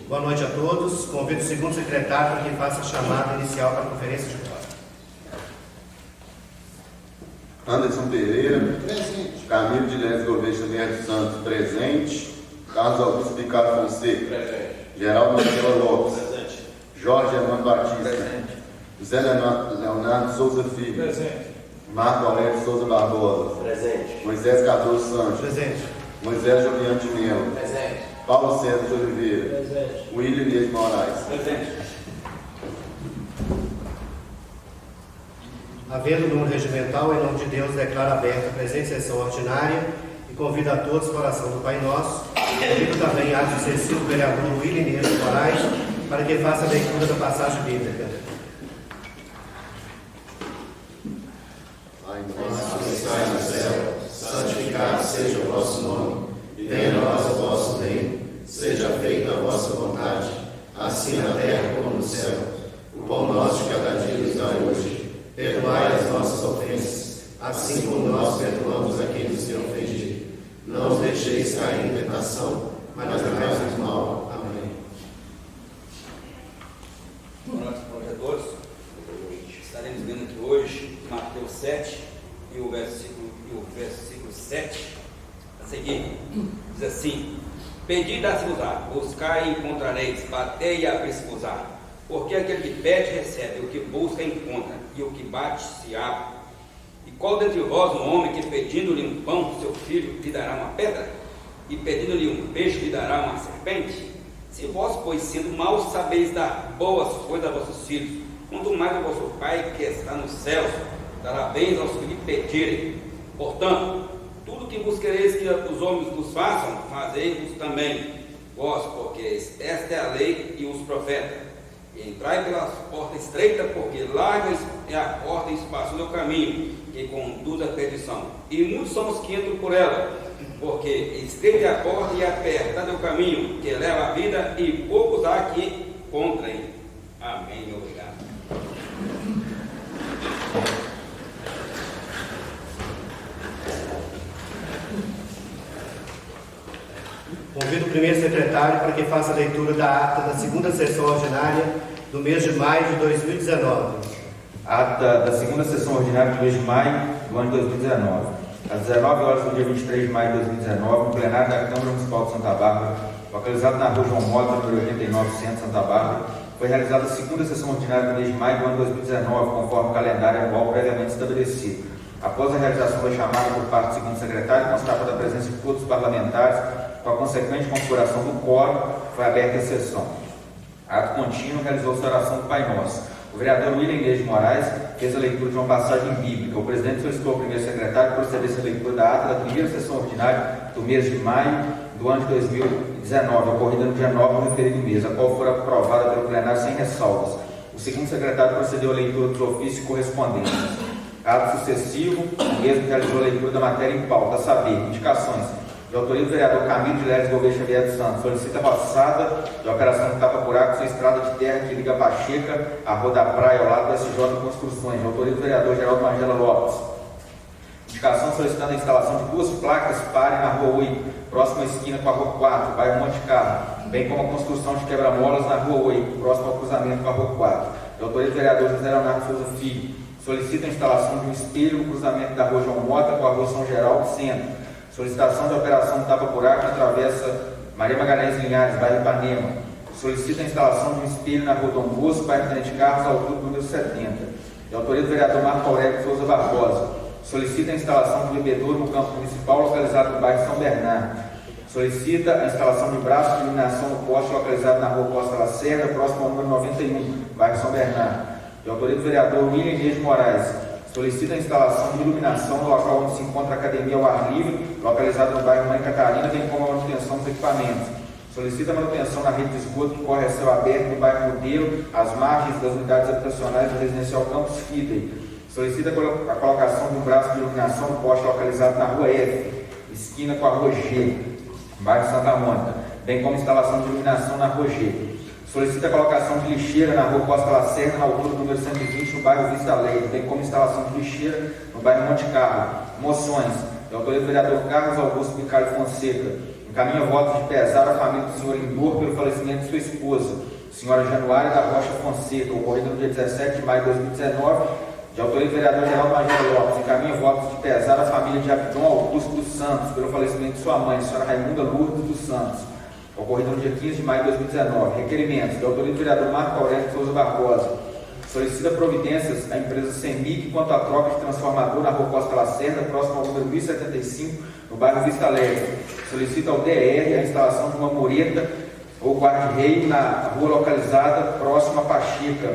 Boa noite a todos. Convido o segundo secretário para que faça a chamada inicial para a conferência de voto. Anderson Pereira. Presente. Camilo de Leles Gouveia Xavier dos Santos. Presente. Carlos Augusto Picado Fonseca. Presente. Geraldo Marcela Lopes. Presente. Jorge Armando Batista. Presente. José Leonardo Souza Filho. Presente. Marco Aurélio Souza Barbosa. Presente. Moisés Cardoso Santos. Presente. Moisés Juliano de Mello. Presente. Paulo César de Oliveira. Presente. William Dias Moraes. Presente. Havendo número regimental, em nome de Deus, declaro aberta a presente sessão ordinária e convido a todos para a oração do Pai Nosso. Convido também a sucessivo vereador William Dias Moraes para que faça a leitura da passagem bíblica. Pai nosso que estais no céu, santificado seja o vosso nome, e venha a nós o vosso reino, seja feita a vossa vontade, assim na terra como no céu. O pão nosso de cada dia nos dai hoje, perdoai as nossas ofensas, assim como nós perdoamos a quem nos tem ofendido. Não os deixeis cair em tentação, mas livrai-nos do mal. Amém. Boa noite, projetores. Estaremos vendo aqui hoje Mateus 7 e o versículo 7 a seguir. Diz assim: Pedi, dá-se-vos-á, buscai e encontrareis, batei e abri-se-vos-á. Porque aquele que pede recebe, o que busca encontra, e o que bate se abre. E qual dentre vós um homem que pedindo-lhe um pão, seu filho, lhe dará uma pedra? E pedindo-lhe um peixe, lhe dará uma serpente? Se vós, pois, sendo maus, sabeis dar boas coisas a vossos filhos, quanto mais o vosso Pai que está nos céus dará bens aos que lhe pedirem. Portanto, tudo que buscareis que os homens vos façam, fazei-vos também vós, porque esta é a lei e os profetas. E entrai pela porta estreita, porque larga é a porta e espaçoso é o caminho que conduz à perdição. E muitos são os que entram por ela, porque estreita é a porta e apertado é o caminho que leva à vida, e poucos há que encontrem. Amém. Obrigado. Convido o primeiro secretário para que faça a leitura da ata da segunda sessão ordinária do mês de maio de 2019. Ata da segunda sessão ordinária do mês de maio do ano de 2019. Às 19 horas do dia 23 de maio de 2019, no plenário da Câmara Municipal de Santa Bárbara, localizado na rua João Mota, número 89, Centro, Santa Bárbara, foi realizada a segunda sessão ordinária do mês de maio do ano de 2019, conforme o calendário anual previamente estabelecido. Após a realização da chamada por parte do segundo secretário, constava da presença de todos os parlamentares, com a consequente configuração do quórum, foi aberta a sessão. Ato contínuo, realizou-se a oração do Pai Nosso. O vereador William Dias Moraes fez a leitura de uma passagem bíblica. O presidente solicitou ao primeiro secretário que procedesse a leitura da ata da primeira sessão ordinária do mês de maio do ano de 2019, ocorrida no dia 9 do referido mês, a qual foi aprovada pelo plenário sem ressalvas. O segundo secretário procedeu à leitura dos ofícios e correspondências. Ato sucessivo, o mesmo realizou a leitura da matéria em pauta, a saber, indicações. De autoria do vereador Camilo de Leles Gouveia Xavier dos Santos, solicita a roçada de operação de tapa-buraco sem estrada de terra que liga a Pacheca à Rua da Praia, ao lado da SJ Construções. De autoria do vereador Geraldo Marcela Lopes. Indicação solicitando a instalação de duas placas pare na Rua 8, próxima à esquina com a Rua 4, bairro Monte Carlo, bem como a construção de quebra-molas na Rua 8, próximo ao cruzamento com a Rua 4. De autoria do vereador José Leonardo Souza Filho, solicita a instalação de um espelho no cruzamento da Rua João Mota com a Rua São Geraldo, Centro. Solicitação de operação de tapa-buraco na travessa Maria Magalhães Linhares, bairro Ipanema. Solicita a instalação de um espelho na Rua Dom Bosco, bairro Tenente Carlos, altura do número 70. De autoria do vereador Marco Aurélio Souza Barbosa. Solicita a instalação de bebedouro no campo municipal, localizado no bairro São Bernardo. Solicita a instalação de braço de iluminação no poste, localizado na Rua Costa Lacerda, próximo ao número 91, bairro São Bernardo. De autoria do vereador William Dias Moraes. Solicita a instalação de iluminação no local onde se encontra a academia ao ar livre, localizado no bairro Mãe Catarina, bem como a manutenção dos equipamentos. Solicita a manutenção na rede de esgoto que corre a céu aberto no bairro Modelo, às margens das unidades habitacionais do residencial Campos Fidei. Solicita a colocação de um braço de iluminação no poste localizado na Rua F, esquina com a Rua G, bairro Santa Mônica, bem como instalação de iluminação na Rua G. Solicita a colocação de lixeira na Rua Costa Lacerda, na altura do número 120, no bairro Vista Alegre, bem como instalação de lixeira no bairro Monte Carlo. Moções. De autoria do vereador Carlos Augusto Picado Fonseca. Encaminha votos de pesar à família do senhor Lindor pelo falecimento de sua esposa, senhora Januária da Rocha Fonseca, ocorrido no dia 17 de maio de 2019, de autoria do vereador Geraldo Magela Lopes. Encaminha votos de pesar à família de Abdon Augusto dos Santos pelo falecimento de sua mãe, senhora Raimunda Lourdes dos Santos, ocorrido no dia 15 de maio de 2019. Requerimentos de autoria do vereador Marco Aurélio de Souza Barbosa. Solicita providências à empresa CEMIC quanto à troca de transformador na rua Costa Lacerda, próximo ao número 1075, no bairro Vista Alegre. Solicita ao DR a instalação de uma mureta ou guarda-reio na rua localizada próxima a Pachica,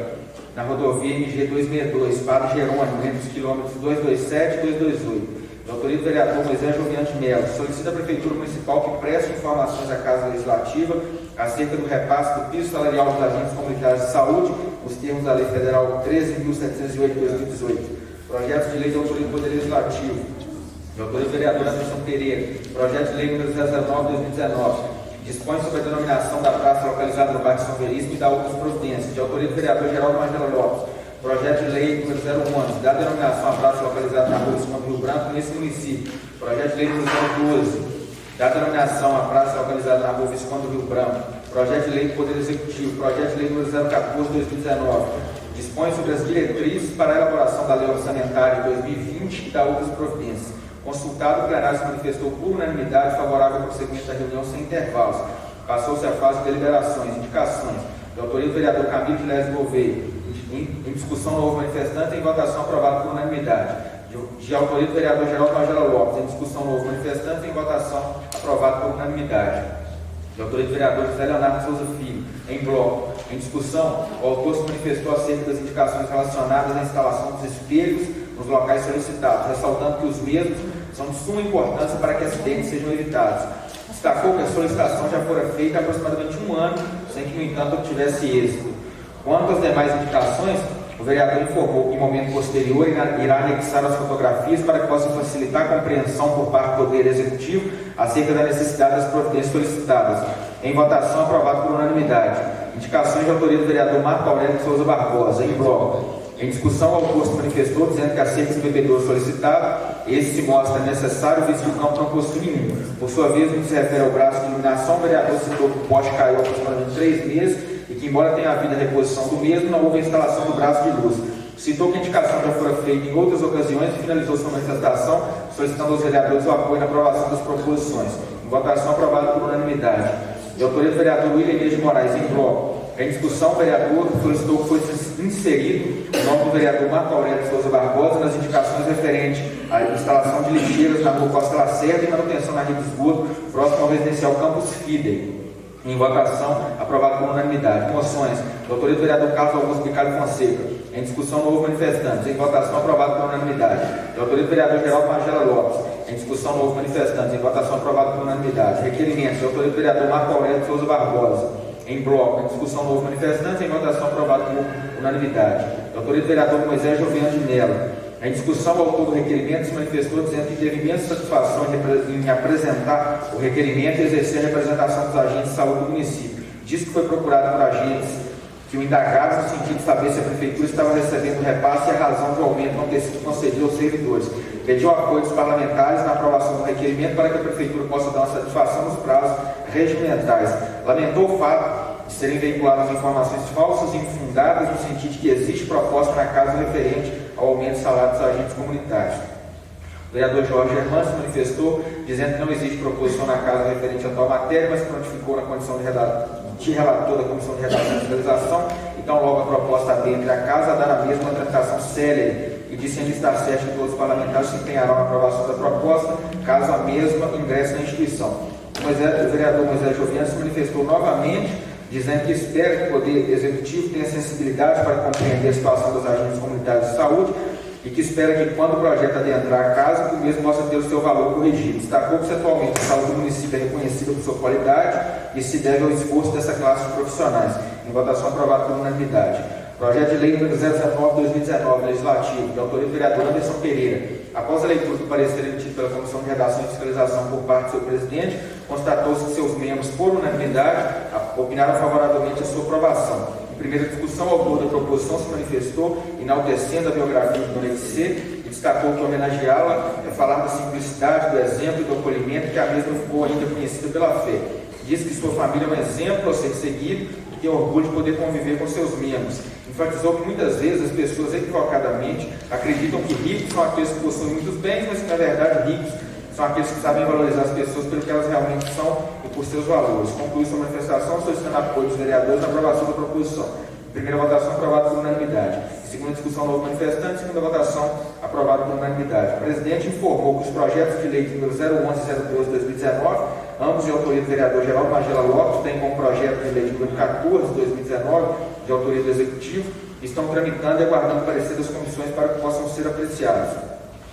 na rodovia MG 262, Padre Jerônimo, entre os quilômetros 227 e 228. De autoria do vereador Moisés Joviano de Melo. Solicita a Prefeitura Municipal que preste informações à Casa Legislativa acerca do repasse do piso salarial dos agentes comunitários de saúde, nos termos da Lei Federal 13.708 de 2018. Projetos de lei de autoria do Poder Legislativo. De autoria do vereador Anderson Pereira. Projeto de lei número 019 de 2019. Dispõe sobre a denominação da praça localizada no bairro São Veríssimo e da outras providências. De autoria do vereador Geraldo Magela Lopes. Projeto de lei número 011, da denominação à praça localizada na rua Visconde Rio Branco, nesse município. Projeto de lei número 012, da denominação à praça localizada na rua Visconde Rio Branco. Projeto de lei do Poder Executivo. Projeto de lei número 014 de 2019. Dispõe sobre as diretrizes para a elaboração da lei orçamentária de 2020 e da outras providências. Consultado, o plenário se manifestou por unanimidade favorável ao prosseguimento da reunião sem intervalos. Passou-se a fase de deliberações, indicações. De autoria do vereador Camilo de Lés Gouveia. Em discussão, novo manifestante, em votação aprovado por unanimidade. De autoria do vereador Geraldo Magela Lopes. Em discussão, novo manifestante, em votação aprovado por unanimidade. De autoria do vereador José Leonardo Souza Filho. Em bloco. Em discussão, o autor se manifestou acerca das indicações relacionadas à instalação dos espelhos nos locais solicitados, ressaltando que os mesmos são de suma importância para que acidentes sejam evitados. Destacou que a solicitação já fora feita há aproximadamente um ano, sem que, no entanto, obtivesse êxito. Quanto às demais indicações, o vereador informou que, em momento posterior, irá anexar as fotografias para que possa facilitar a compreensão por parte do Poder Executivo acerca da necessidade das providências solicitadas. Em votação, aprovado por unanimidade. Indicações de autoria do vereador Marco Aurélio de Souza Barbosa. Em bloco. Em discussão, o autor se manifestou dizendo que acerca do bebedouro solicitado, esse se mostra necessário, visto que o campo não possui nenhum. Por sua vez, no que se refere ao braço de iluminação, o vereador citou que o poste caiu há aproximadamente 3 meses e que, embora tenha havido a reposição do mesmo, não houve a instalação do braço de luz. Citou que a indicação já fora feita em outras ocasiões e finalizou sua manifestação, solicitando aos vereadores o apoio na aprovação das proposições. Em votação, aprovada por unanimidade. De autoria do vereador William Inês de Moraes. Em bloco. Em discussão, o vereador solicitou que fosse inserido o nome do vereador Marco Aurélio de Souza Barbosa nas indicações referentes à instalação de lixeiras na rua Costa Lacerda e manutenção na rede de esgoto próximo ao residencial Campus Fidei. Em votação, aprovado por unanimidade. Moções. De autoria do vereador Carlos Augusto Bicalho Fonseca. Em discussão, novo manifestantes. Em votação, aprovado por unanimidade. De autoria do vereador Geraldo Magela Lopes. Em discussão, novo manifestantes. Em votação, aprovado por unanimidade. Requerimentos. De autoria do vereador Marco Aurélio de Souza Barbosa. Em bloco. Em discussão, novo manifestantes. Em votação, aprovado por unanimidade. De autoria do vereador Moisés Joviano de Melo. Em discussão, o autor do requerimento se manifestou dizendo que teve imensa satisfação em apresentar o requerimento e exercer a representação dos agentes de saúde do município. Diz que foi procurado por agentes que o indagaram no sentido de saber se a Prefeitura estava recebendo repasse e a razão do aumento não ter sido concedido aos servidores. Pediu apoio dos parlamentares na aprovação do requerimento para que a Prefeitura possa dar uma satisfação nos prazos regimentais. Lamentou o fato de serem veiculadas informações falsas e infundadas no sentido de que existe proposta na casa referente ao aumento do salário dos agentes comunitários. O vereador Jorge Germán se manifestou dizendo que não existe proposição na casa referente a tal matéria, mas prontificou na condição de relator da Comissão de Redação e Fiscalização, então logo a proposta dele entre a casa a dar a mesma tramitação célere e disse ainda estar certo que todos os parlamentares se empenharão na aprovação da proposta, caso a mesma ingresse na instituição. O vereador Moisés Joviano se manifestou novamente dizendo que espera que o Poder Executivo tenha sensibilidade para compreender a situação dos agentes comunitários de saúde e que espera que, quando o projeto adentrar a casa, que o mesmo possa ter o seu valor corrigido. Destacou que, atualmente, a saúde do município é reconhecida por sua qualidade e se deve ao esforço dessa classe de profissionais. Em votação aprovada por unanimidade. Projeto de lei número 019/2019, legislativo, de autoria do vereador Anderson Pereira. Após a leitura do parecer emitido pela Comissão de Redação e Fiscalização por parte do seu presidente, constatou-se que seus membros, por unanimidade, opinaram favoravelmente a sua aprovação. Em primeira discussão, o autor da proposição se manifestou enaltecendo a biografia do Dona Edicê e destacou que homenageá-la é falar da simplicidade, do exemplo e do acolhimento que a mesma ficou ainda conhecida pela fé. Diz que sua família é um exemplo a ser seguido e tem orgulho de poder conviver com seus membros. Enfatizou que muitas vezes as pessoas equivocadamente acreditam que ricos são aqueles que possuem muitos bens, mas que na verdade ricos são aqueles que sabem valorizar as pessoas pelo que elas realmente são e por seus valores. Concluiu sua manifestação solicitando apoio dos vereadores na aprovação da proposição. Primeira votação, aprovada por unanimidade. Segunda discussão, novo manifestante. Segunda votação, aprovada por unanimidade. O presidente informou que os projetos de lei número 011 e 012 de 2019, ambos de autoria do vereador Geraldo Magela Lopes, têm como projeto de lei número 14 de 2019, de autoria do Executivo, estão tramitando e aguardando parecer das comissões para que possam ser apreciados.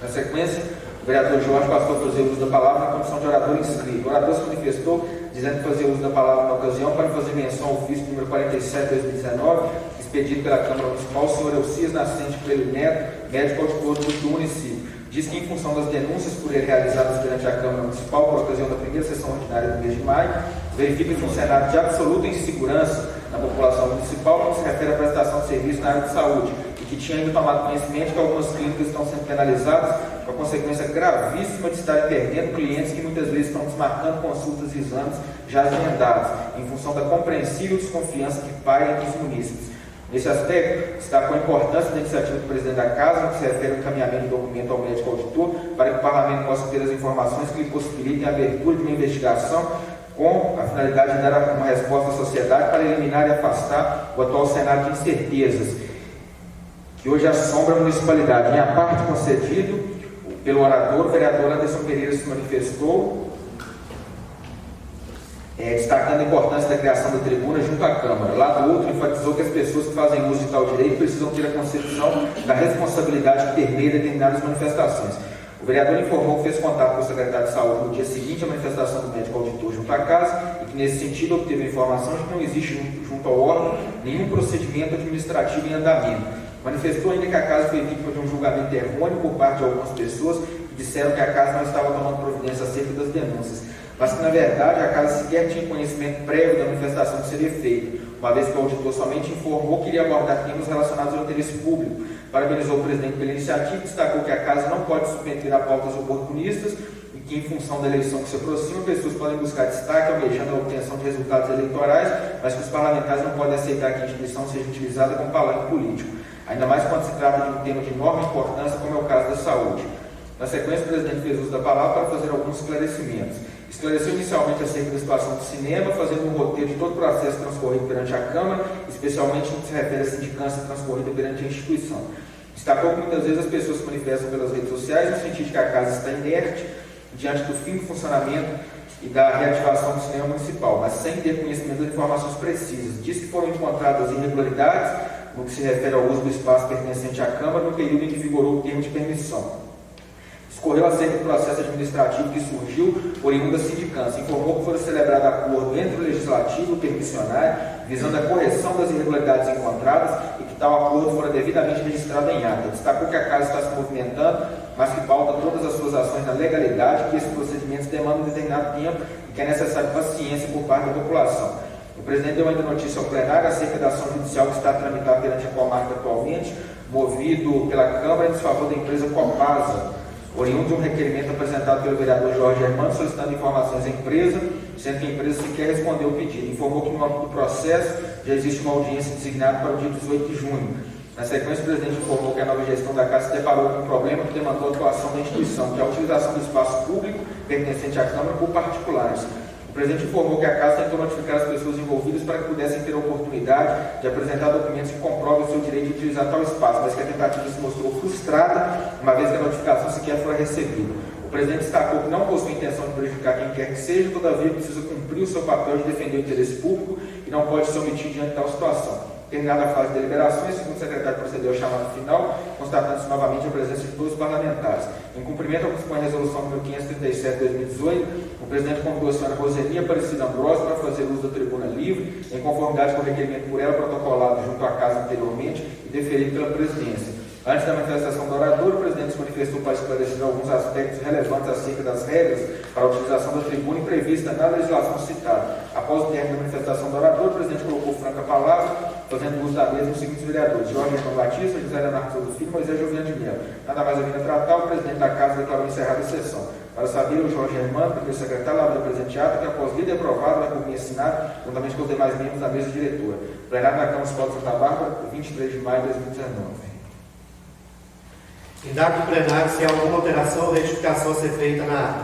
Na sequência, o vereador Jorge passou a fazer uso da palavra na comissão de orador inscrito. O orador se manifestou dizendo que fazia uso da palavra na ocasião para fazer menção ao ofício número 47 de 2019, expedido pela Câmara Municipal, o senhor Elcias Nascente Coelho Neto, médico auditor do município. Diz que, em função das denúncias por ele realizadas perante a Câmara Municipal por ocasião da primeira sessão ordinária do mês de maio, verifica-se um cenário de absoluta insegurança na população municipal no que se refere à prestação de serviço na área de saúde, e que tinha ainda tomado conhecimento que algumas clínicas estão sendo penalizadas com a consequência gravíssima de estarem perdendo clientes que muitas vezes estão desmarcando consultas e exames já agendados, em função da compreensível desconfiança que paira entre os munícipes. Nesse aspecto, destacou a importância da iniciativa do presidente da Casa, no que se refere ao encaminhamento do documento ao médico auditor, para que o Parlamento possa ter as informações que lhe possibilitem a abertura de uma investigação com a finalidade de dar uma resposta à sociedade para eliminar e afastar o atual cenário de incertezas que hoje assombra a municipalidade. Em a parte concedido pelo orador, o vereador Anderson Pereira se manifestou, destacando a importância da criação da tribuna junto à Câmara. Lá do outro, enfatizou que as pessoas que fazem uso de tal direito precisam ter a concepção da responsabilidade que permeia determinadas manifestações. O vereador informou que fez contato com o secretário de Saúde no dia seguinte à manifestação do médico auditor junto à Casa e que, nesse sentido, obteve a informação de que não existe junto ao órgão nenhum procedimento administrativo em andamento. Manifestou ainda que a Casa foi vítima de um julgamento errôneo por parte de algumas pessoas que disseram que a Casa não estava tomando providência acerca das denúncias, mas que, na verdade, a Casa sequer tinha conhecimento prévio da manifestação que seria feita, uma vez que o auditor somente informou que iria abordar temas relacionados ao interesse público. Parabenizou o presidente pela iniciativa e destacou que a Casa não pode submeter a pautas oportunistas e que, em função da eleição que se aproxima, pessoas podem buscar destaque almejando a obtenção de resultados eleitorais, mas que os parlamentares não podem aceitar que a instituição seja utilizada como palanque político, ainda mais quando se trata de um tema de enorme importância, como é o caso da saúde. Na sequência, o presidente fez uso da palavra para fazer alguns esclarecimentos. Esclareceu inicialmente acerca da situação do cinema, fazendo um roteiro de todo o processo transcorrido perante a Câmara, especialmente no que se refere à sindicância transcorrida perante a instituição. Destacou que muitas vezes as pessoas se manifestam pelas redes sociais no sentido de que a Casa está inerte diante do fim do funcionamento e da reativação do cinema municipal, mas sem ter conhecimento das informações precisas. Diz que foram encontradas irregularidades no que se refere ao uso do espaço pertencente à Câmara no período em que vigorou o termo de permissão. Discorreu acerca do processo administrativo que surgiu oriundo da sindicância. Informou que foi celebrado acordo entre o Legislativo e o permissionário, visando a correção das irregularidades encontradas e que tal acordo fora devidamente registrado em ata. Destacou que a Casa está se movimentando, mas que pauta todas as suas ações na legalidade, que esses procedimentos demandam determinado tempo e que é necessário paciência por parte da população. O presidente deu ainda notícia ao plenário acerca da ação judicial que está a tramitar perante a Comarca atualmente, movido pela Câmara em desfavor da empresa Copasa, oriundo de um requerimento apresentado pelo vereador Jorge Armando solicitando informações à empresa, sendo que a empresa sequer respondeu o pedido. Informou que no âmbito do processo já existe uma audiência designada para o dia 18 de junho. Na sequência, o presidente informou que a nova gestão da Casa se deparou com um problema que demandou a atuação da instituição, que é a utilização do espaço público pertencente à Câmara por particulares. O presidente informou que a Casa tentou notificar as pessoas envolvidas para que pudessem ter a oportunidade de apresentar documentos que comprovem o seu direito de utilizar tal espaço, mas que a tentativa se mostrou frustrada, uma vez que a notificação sequer foi recebida. O presidente destacou que não possui intenção de prejudicar quem quer que seja, todavia precisa cumprir o seu papel de defender o interesse público e não pode se omitir diante de tal situação. Terminada a fase de deliberações, segundo o secretário procedeu ao chamado final, constatando-se novamente a presença de todos os parlamentares. Em cumprimento ao que dispõe a resolução número 537 de 2018, o presidente convidou a senhora Roseli Aparecida Ambrosio para fazer uso da tribuna livre, em conformidade com o requerimento por ela protocolado junto à Casa anteriormente e deferido pela presidência. Antes da manifestação do orador, o presidente se manifestou para esclarecer alguns aspectos relevantes acerca das regras para a utilização da tribuna prevista na legislação citada. Após o término da manifestação do orador, o presidente colocou franca palavra, fazendo uso da mesma os seguintes vereadores: Jorge Hermano Batista, José Leonardo Souza Filho, Moisés Joviano de Mello. Nada mais havendo a tratar, o presidente da Casa declarou encerrada a sessão. Para saber, o Jorge Hermano, primeiro secretário, lavra presente ato, que após lida aprovado, vai por mim assinado, juntamente com os demais membros da mesa diretora. Plenário da Câmara Municipal de Santa Bárbara, 23 de maio de 2019. Indago do plenário se há alguma alteração ou retificação a ser feita na ata.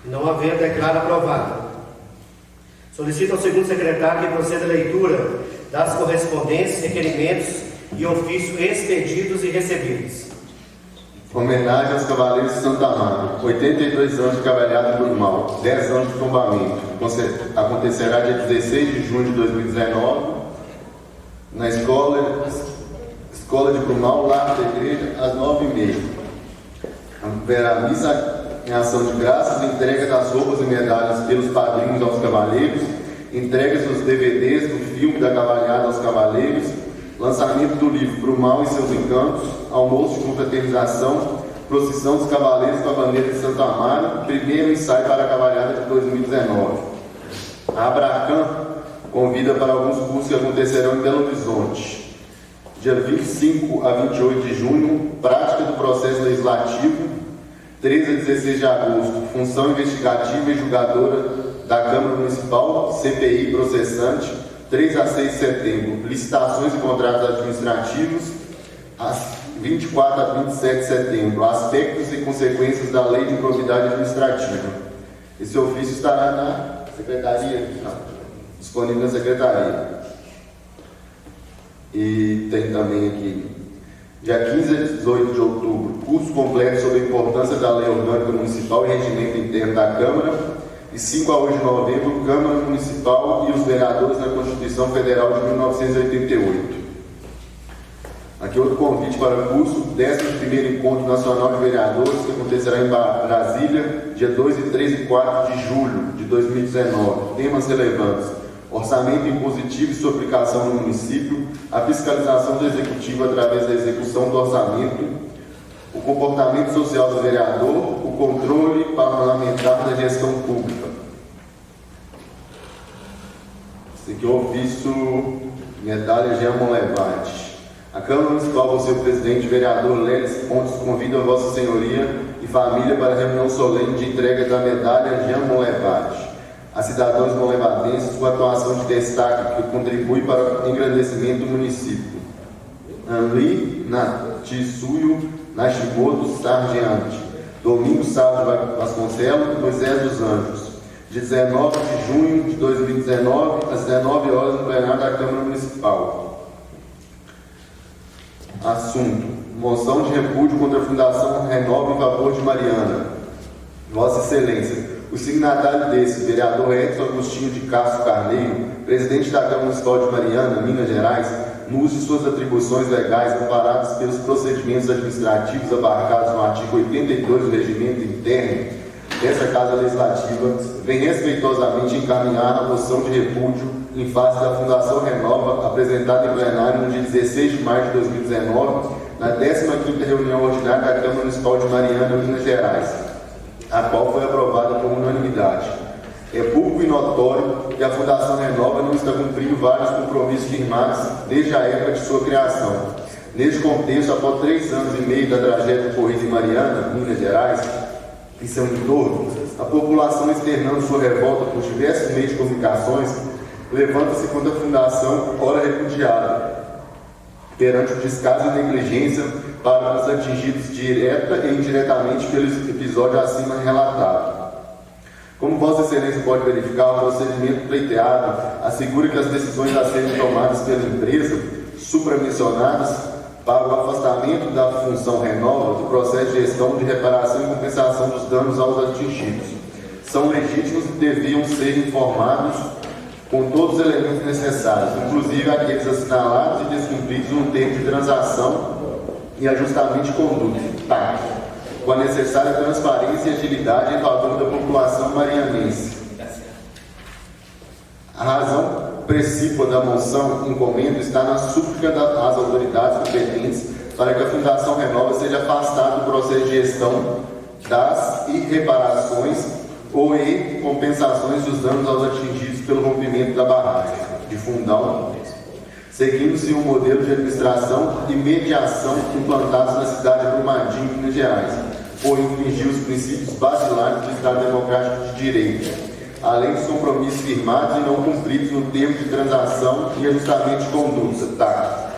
Não havendo, declaro aprovado. Solicito ao segundo secretário que proceda a leitura das correspondências, requerimentos e ofícios expedidos e recebidos. Homenagem aos Cavaleiros de Santa Amaro. 82 anos de cavalhada Brumal, 10 anos de tombamento. Acontecerá dia 16 de junho de 2019, na Escola de Brumal, Lar da Igreja, às 9h30. Haverá missa em ação de graças, entrega das roupas e medalhas pelos padrinhos aos cavaleiros, entregas dos DVDs do filme da cavalhada aos cavaleiros, lançamento do livro Brumal e seus encantos, almoço de confraternização, procissão dos cavaleiros com a bandeira de Santo Amaro, primeiro ensaio para a cavalhada de 2019. A Abracan convida para alguns cursos que acontecerão em Belo Horizonte. Dia 25 a 28 de junho, prática do processo legislativo. 13 a 16 de agosto, função investigativa e julgadora da Câmara Municipal, CPI processante. 3 a 6 de setembro, licitações e contratos administrativos. 24 a 27 de setembro, aspectos e consequências da Lei de Improbidade Administrativa. Esse ofício estará na secretaria, disponível na secretaria. E tem também aqui, dia 15 a 18 de outubro, curso completo sobre a importância da Lei Orgânica Municipal e Regimento Interno da Câmara. E 5 a 8 de novembro, Câmara Municipal e os vereadores na Constituição Federal de 1988. Aqui outro convite para o curso, 11º Encontro Nacional de Vereadores, que acontecerá em Brasília, dia 2 e 3 e 4 de julho de 2019. Temas relevantes: orçamento impositivo e sua aplicação no município, a fiscalização do Executivo através da execução do orçamento, o comportamento social do vereador, o controle parlamentar da gestão pública. Esse aqui é o ofício medalha Germão Levante. A Câmara Municipal, por seu presidente, vereador Lelis Pontes, convida a Vossa Senhoria e família para a reunião solene de entrega da medalha Germão Levante a cidadãos molevadenses com atuação de destaque que contribui para o engrandecimento do município. Anli Natissuyo Nashimoto Sargente, Domingos Sávio Vasconcelos, Moisés dos Anjos, 19 de junho de 2019, às 19 horas, no plenário da Câmara Municipal. Assunto: moção de repúdio contra a Fundação Renova em favor de Mariana. Vossa Excelência, o signatário desse, vereador Edson Agostinho de Castro Carneiro, presidente da Câmara Municipal de Mariana, Minas Gerais, no uso de suas atribuições legais amparadas pelos procedimentos administrativos abarcados no artigo 82 do Regimento Interno dessa Casa Legislativa, vem respeitosamente encaminhar a moção de repúdio em face da Fundação Renova, apresentada em plenário no dia 16 de maio de 2019, na 15ª reunião ordinária da Câmara Municipal de Mariana, Minas Gerais, a qual foi aprovada por unanimidade. É público e notório que a Fundação Renova não está cumprindo vários compromissos firmados desde a época de sua criação. Neste contexto, após 3 anos e meio da tragédia ocorrida em Mariana, Minas Gerais, e seu entorno, a população externando sua revolta por diversos meios de comunicações, levanta-se contra a Fundação, ora repudiada, perante o descaso e negligência para os atingidos direta e indiretamente pelo episódio acima relatado. Como Vossa Excelência pode verificar, o procedimento pleiteado assegura que as decisões a serem tomadas pela empresa supramencionadas para o afastamento da função Renova do processo de gestão de reparação e compensação dos danos aos atingidos são legítimos e deviam ser informados com todos os elementos necessários, inclusive aqueles assinalados e descumpridos no termo de transação e ajustamento de conduta, com a necessária transparência e agilidade em favor da população marianense. A razão princípio da moção encomenda está na súplica às autoridades competentes para que a Fundação Renova seja afastada do processo de gestão das reparações ou e compensações dos danos aos atingidos pelo rompimento da barragem de Fundão, seguindo-se um modelo de administração e mediação implantados na cidade de Brumadinho, Minas Gerais, por infringir os princípios basilares do Estado Democrático de Direito, além dos compromissos firmados e não cumpridos no termo de transação e ajustamento de conduta, TAC,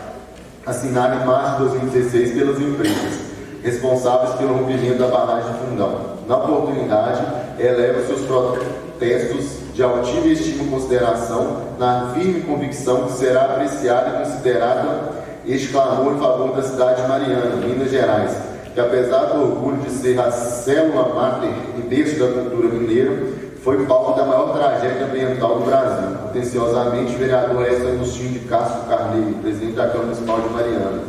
assinado em março de 2016 pelas empresas responsáveis pelo rompimento da barragem de Fundão. Na oportunidade, eleva seus protestos de altiva estima e consideração, na firme convicção que será apreciado e considerado este clamor em favor da cidade de Mariana, Minas Gerais, que apesar do orgulho de ser a célula máter e berço da cultura mineira, foi palco da maior tragédia ambiental do Brasil. Atenciosamente, vereador Edson Agostinho de Castro Carneiro, presidente da Câmara Municipal de Mariana.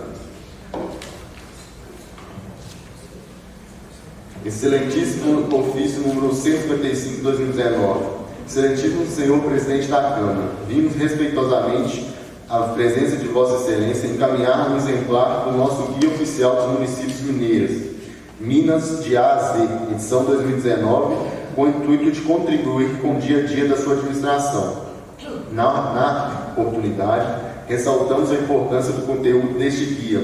Excelentíssimo ofício número 155 de 2019. Excelentíssimo senhor presidente da Câmara, vimos respeitosamente a presença de Vossa Excelência encaminhar um exemplar do nosso Guia Oficial dos Municípios Mineiros, Minas de A a Z, edição 2019, com o intuito de contribuir com o dia a dia da sua administração. Na oportunidade, ressaltamos a importância do conteúdo deste guia,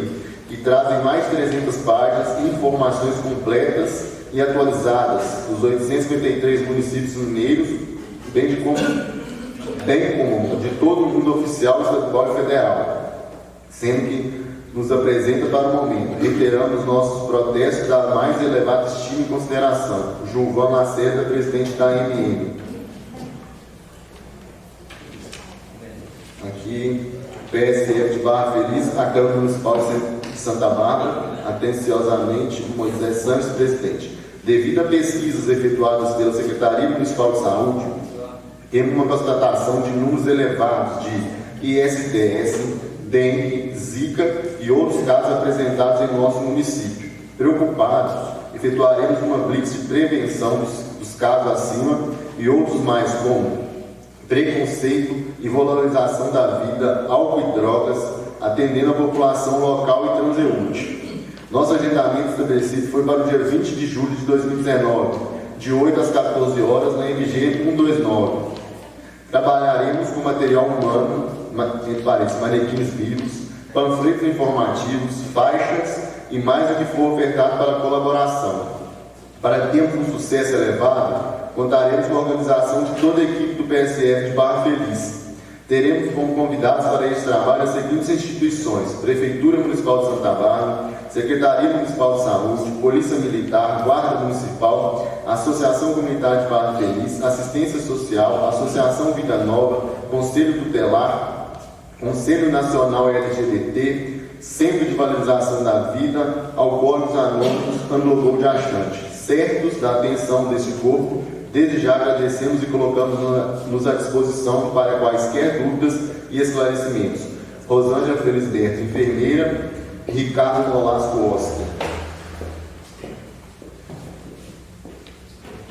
que trazem mais de 300 páginas e informações completas e atualizadas dos 853 municípios mineiros, bem como de todo o mundo oficial, estadual e federal, sendo que nos apresenta para o momento, reiterando os nossos protestos da mais elevada estima e consideração. Gilvan Lacerda, presidente da AMM. Aqui, PSF de Barra Feliz, a Câmara Municipal de Santa Bárbara, atenciosamente, Moisés Santos, presidente. Devido a pesquisas efetuadas pela Secretaria Municipal de Saúde, temos uma constatação de números elevados de ISTS, dengue, zika e outros casos apresentados em nosso município. Preocupados, efetuaremos uma blitz de prevenção dos casos acima e outros mais, como preconceito e valorização da vida, álcool e drogas, atendendo a população local e transeunte. Nosso agendamento estabelecido foi para o dia 20 de julho de 2019, de 8 às 14 horas, na MG 129. Trabalharemos com material humano, entre parênteses, manequins vivos, panfletos informativos, faixas e mais o que for ofertado para a colaboração. Para termos um sucesso elevado, contaremos com a organização de toda a equipe do PSF de Barra Feliz. Teremos como convidados para este trabalho as seguintes instituições: Prefeitura Municipal de Santa Bárbara, Secretaria Municipal de Saúde, Polícia Militar, Guarda Municipal, Associação Comunitária de Barra Feliz, Assistência Social, Associação Vida Nova, Conselho Tutelar, Conselho Nacional LGBT, Centro de Valorização da Vida, Alcoólicos Anônimos, Andogol de Achante. Certos da atenção deste corpo, desde já agradecemos e colocamos-nos à disposição para quaisquer dúvidas e esclarecimentos. Rosângela Felisberto, enfermeira. Ricardo Nolasco Oscar.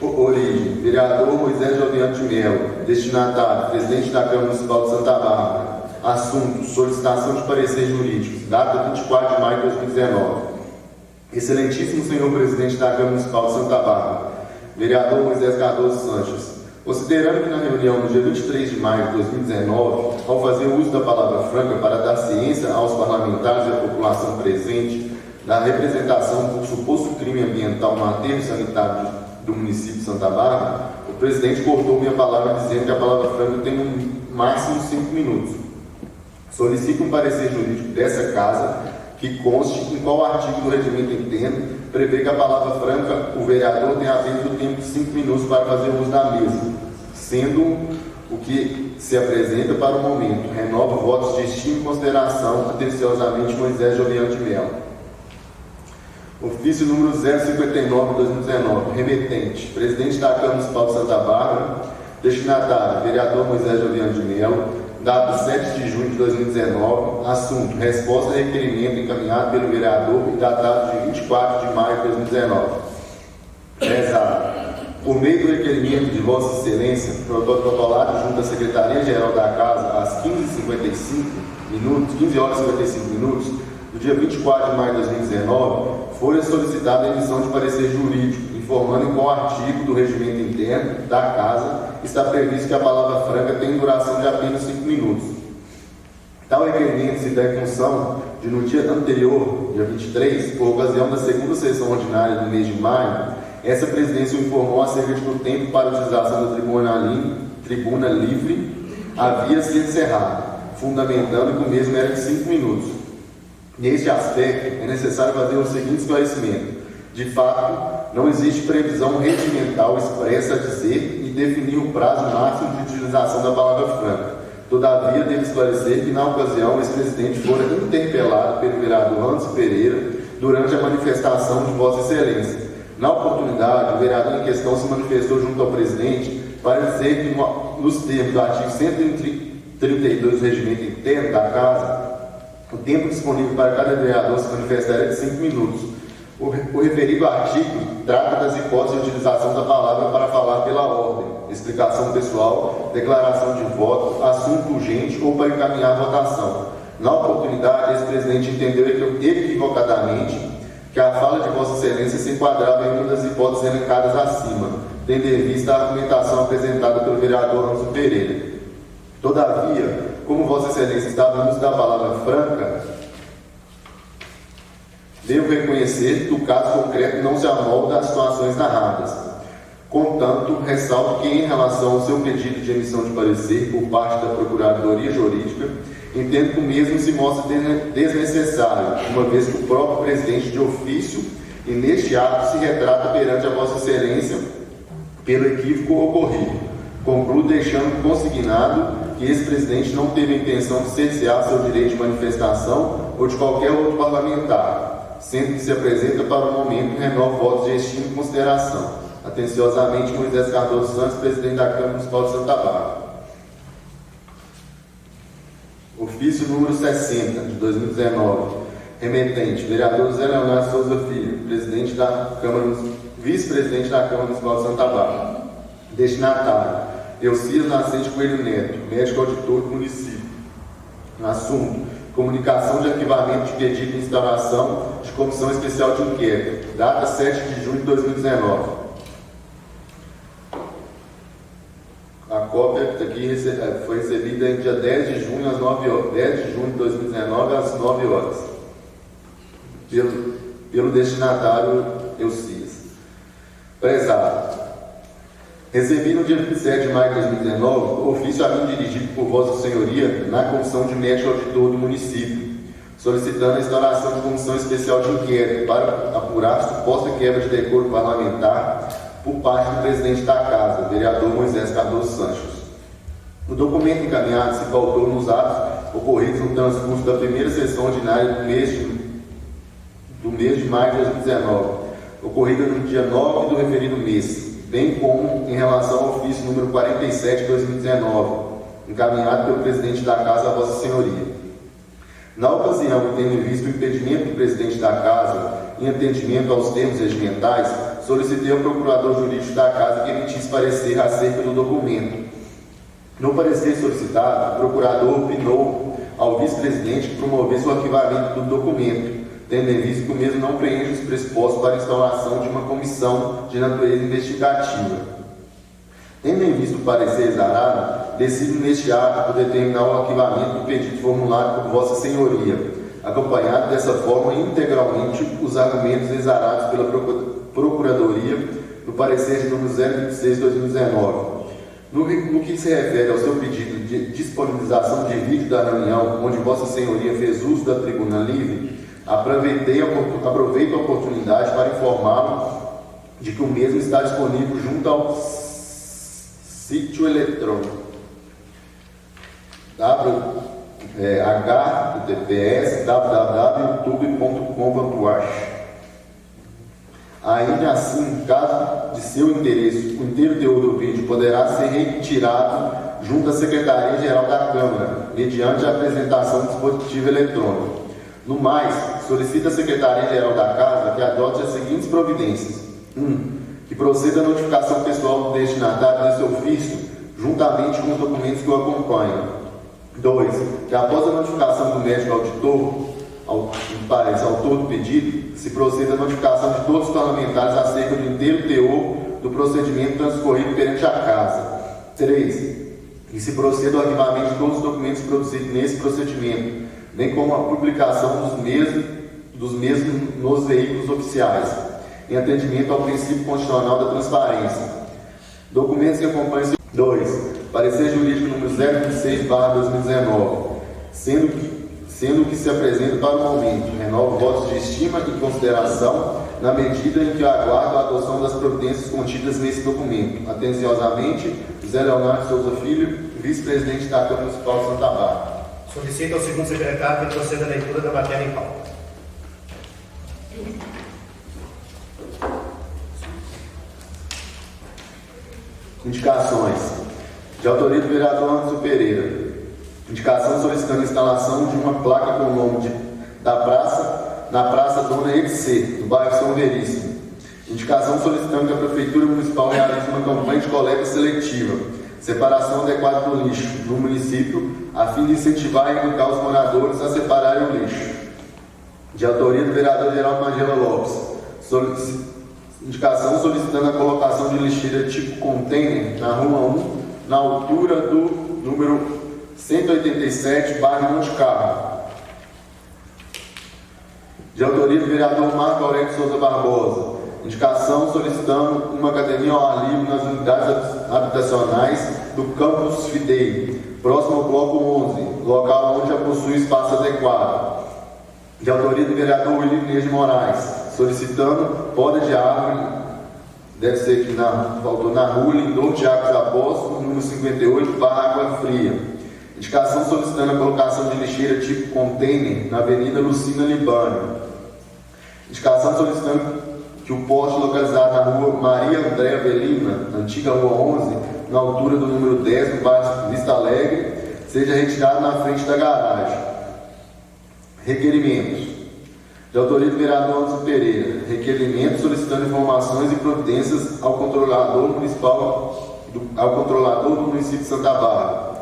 Origem: vereador Moisés Joviano de Mello. Destinatário: presidente da Câmara Municipal de Santa Bárbara. Assunto: solicitação de parecer jurídico. Data 24 de maio de 2019. Excelentíssimo senhor presidente da Câmara Municipal de Santa Bárbara, vereador Moisés Cardoso Sanches, considerando que na reunião no dia 23 de maio de 2019, ao fazer uso da palavra franca para dar ciência aos parlamentares e à população presente da representação por suposto crime ambiental no aterro sanitário do município de Santa Bárbara, o presidente cortou minha palavra dizendo que a palavra franca tem no máximo 5 minutos. Solicito um parecer jurídico dessa casa que conste em qual artigo do regimento interno prevê que a palavra franca, o vereador tem apenas o tempo de 5 minutos para fazer uso da mesma, sendo o que se apresenta para o momento. Renovo votos de estima e consideração, atenciosamente, Moisés Joviano de Mello. Ofício número 059 de 2019, remetente, presidente da Câmara Municipal de Santa Bárbara, destinatário, vereador Moisés Joviano de Mello, data 7 de junho de 2019, assunto: resposta a requerimento encaminhado pelo vereador e datado de 24 de maio de 2019. Rezado: Por meio do requerimento de Vossa Excelência, protocolado junto à Secretaria-Geral da Casa às 15 horas e 55 minutos, do dia 24 de maio de 2019, foi solicitada a emissão de parecer jurídico, informando em qual artigo do regimento interno da Casa está previsto que a palavra franca tem duração de apenas 5 minutos. Tal requerimento se dá em função de, no dia anterior, dia 23, por ocasião da segunda sessão ordinária do mês de maio, essa presidência informou acerca de que o tempo para a utilização da tribuna livre havia se encerrado, fundamentando que o mesmo era de 5 minutos. Neste aspecto, é necessário fazer o seguinte esclarecimento. De fato, não existe previsão regimental expressa a dizer e definir o prazo máximo de utilização da palavra franca. Todavia, devo esclarecer que, na ocasião, o ex-presidente fora interpelado pelo vereador Anderson Pereira durante a manifestação de Vossa Excelência. Na oportunidade, o vereador em questão se manifestou junto ao presidente para dizer que, nos termos do artigo 132 do regimento interno da Casa, o tempo disponível para cada vereador se manifestar é de 5 minutos. O referido artigo trata das hipóteses de utilização da palavra para falar pela ordem, explicação pessoal, declaração de voto, assunto urgente ou para encaminhar a votação. Na oportunidade, esse presidente entendeu equivocadamente que a fala de Vossa Excelência se enquadrava em uma das hipóteses elencadas acima, tendo em vista a argumentação apresentada pelo vereador Anderson Pereira. Todavia, como Vossa Excelência estava no uso da palavra franca, devo reconhecer que o caso concreto não se amolda às situações narradas. Contanto, ressalto que, em relação ao seu pedido de emissão de parecer por parte da Procuradoria Jurídica, entendo que o mesmo se mostra desnecessário, uma vez que o próprio presidente de ofício, e neste ato, se retrata perante a Vossa Excelência pelo equívoco ocorrido. Concluo deixando consignado que esse presidente não teve a intenção de cercear seu direito de manifestação ou de qualquer outro parlamentar, sendo que se apresenta para o momento e renova votos de estima e consideração. Atenciosamente, Moisés Cardoso Santos, presidente da Câmara Municipal de Santa Bárbara. Ofício número 60, de 2019. Remetente, vereador José Leonardo Souza Filho, presidente da Câmara, vice-presidente da Câmara Municipal de Santa Bárbara. Destinatário, Eucias Nascente Coelho Neto, médico auditor do município. Assunto: comunicação de arquivamento de pedido de instauração de comissão especial de inquérito. Data 7 de junho de 2019. A cópia aqui foi recebida em dia 10 de junho, às 9 horas. 10 de junho de 2019, às 9 horas. Pelo destinatário Eucias. Prezado, recebi no dia 27 de maio de 2019 o ofício a mim dirigido por Vossa Senhoria na Comissão de Médico Auditor do município, solicitando a instauração de comissão especial de inquérito para apurar suposta quebra de decoro parlamentar por parte do presidente da Casa, vereador Moisés Cardoso Santos. O documento encaminhado se pautou nos atos ocorridos no transcurso da primeira sessão ordinária do mês de maio de 2019, ocorrida no dia 9 do referido mês, bem como em relação ao ofício número 47 de 2019, encaminhado pelo presidente da Casa a Vossa Senhoria. Na ocasião, tendo visto o impedimento do presidente da Casa em atendimento aos termos regimentais, solicitei ao procurador jurídico da Casa que emitisse parecer acerca do documento. No parecer solicitado, o procurador opinou ao vice-presidente que promovesse o arquivamento do documento, tendo em vista que o mesmo não preenche os pressupostos para a instauração de uma comissão de natureza investigativa. Tendo em vista o parecer exarado, decido neste ato por determinar o arquivamento do pedido formulado por Vossa Senhoria, acompanhado dessa forma integralmente os argumentos exarados pela Procuradoria no parecer de número 026 de 2019. No que se refere ao seu pedido de disponibilização de vídeo da reunião, onde Vossa Senhoria fez uso da tribuna livre, aproveito a oportunidade para informá-lo de que o mesmo está disponível junto ao sítio eletrônico https www.youtube.com.br. Ainda assim, caso de seu interesse, o inteiro teor do vídeo poderá ser retirado junto à Secretaria-Geral da Câmara, mediante a apresentação do dispositivo eletrônico. No mais, solicita a Secretaria-Geral da Casa que adote as seguintes providências. 1. que proceda a notificação pessoal do destinatário desse ofício, juntamente com os documentos que o acompanham. 2. Que após a notificação do médico autor do pedido, se proceda a notificação de todos os parlamentares acerca do inteiro teor do procedimento transcorrido perante a Casa. 3. Que se proceda ao arquivamento de todos os documentos produzidos nesse procedimento, bem como a publicação dos mesmos nos veículos oficiais, em atendimento ao princípio constitucional da transparência. Documentos que acompanham. 2. Parecer jurídico número 026/2019, sendo que se apresenta para o momento, renovo votos de estima e consideração na medida em que aguardo a adoção das providências contidas nesse documento. Atenciosamente, José Leonardo Souza Filho, vice-presidente da Câmara Municipal de Santa Bárbara. Solicito ao segundo secretário que proceda a leitura da matéria em pauta. Indicações. De autoria do vereador Anderson Pereira. Indicação solicitando a instalação de uma placa com o nome na Praça Dona EDC, no bairro São Veríssimo. Indicação solicitando que a Prefeitura Municipal realize uma campanha de coleta seletiva, separação adequada do lixo no município, a fim de incentivar e educar os moradores a separarem o lixo. De autoria do vereador Geraldo Magela Lopes. Indicação solicitando a colocação de lixeira tipo container na Rua 1, na altura do número 187, bairro Monte Carlo. De autoria do vereador Marco Aurélio Souza Barbosa. Indicação solicitando uma academia ao ar livre nas unidades habitacionais do Campus Fidei, próximo ao bloco 11, local onde já possui espaço adequado. De autoria do vereador William Inês de Moraes, solicitando poda de árvore, deve ser aqui na Rua Lindor Tiago Apóstolo, número 58, barra Água Fria. Indicação solicitando a colocação de lixeira tipo container na Avenida Lucina Libânio. Indicação solicitando que o poste localizado na Rua Maria André Avelina, antiga Rua 11, na altura do número 10, no bairro Vista Alegre, seja retirado na frente da garagem. Requerimentos. De autoria do vereador Anderson Pereira. Requerimento solicitando informações e providências ao controlador do município de Santa Bárbara.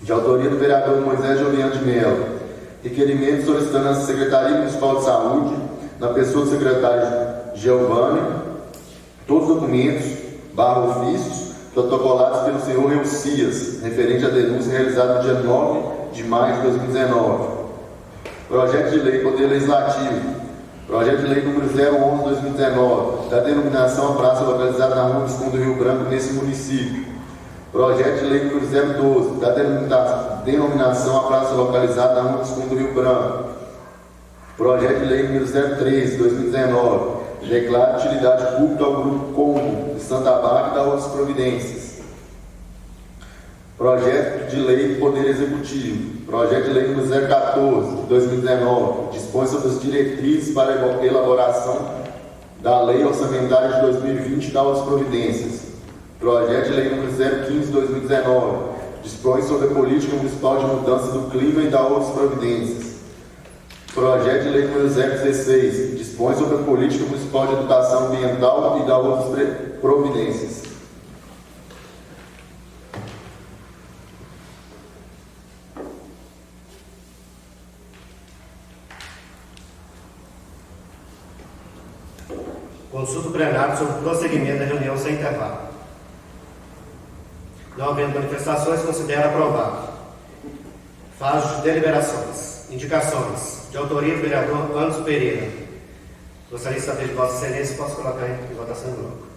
De autoria do vereador Moisés Juliano de Mello. Requerimento solicitando à Secretaria Municipal de Saúde, na pessoa do secretário Giovanni, todos os documentos, ofícios, protocolados pelo senhor Eucias, referente à denúncia realizada no dia 9 de maio de 2019. Projeto de Lei Poder Legislativo. Projeto de Lei número 011/2019, da denominação à praça localizada na Rua Visconde do Rio Branco, nesse município. Projeto de Lei número 012, da denominação à praça localizada na Rua Visconde do Rio Branco. Projeto de Lei número 013/2019, declara utilidade pública ao Grupo Combo de Santa Bárbara e da outras providências. Projeto de Lei do Poder Executivo. Projeto de Lei número 014/2019, dispõe sobre as diretrizes para a elaboração da Lei Orçamentária de 2020 e da outras providências. Projeto de Lei número 015/2019, dispõe sobre a política municipal de mudança do clima e da outras providências. Projeto de Lei número 016, dispõe sobre a política municipal de educação ambiental e da outras providências. Consulta o plenário sobre o prosseguimento da reunião sem intervalo. Não havendo manifestações, considera aprovado. Fase de deliberações. Indicações. De autoria do vereador Anderson Pereira. Gostaria de saber de Vossa Excelência se posso colocar em votação em bloco.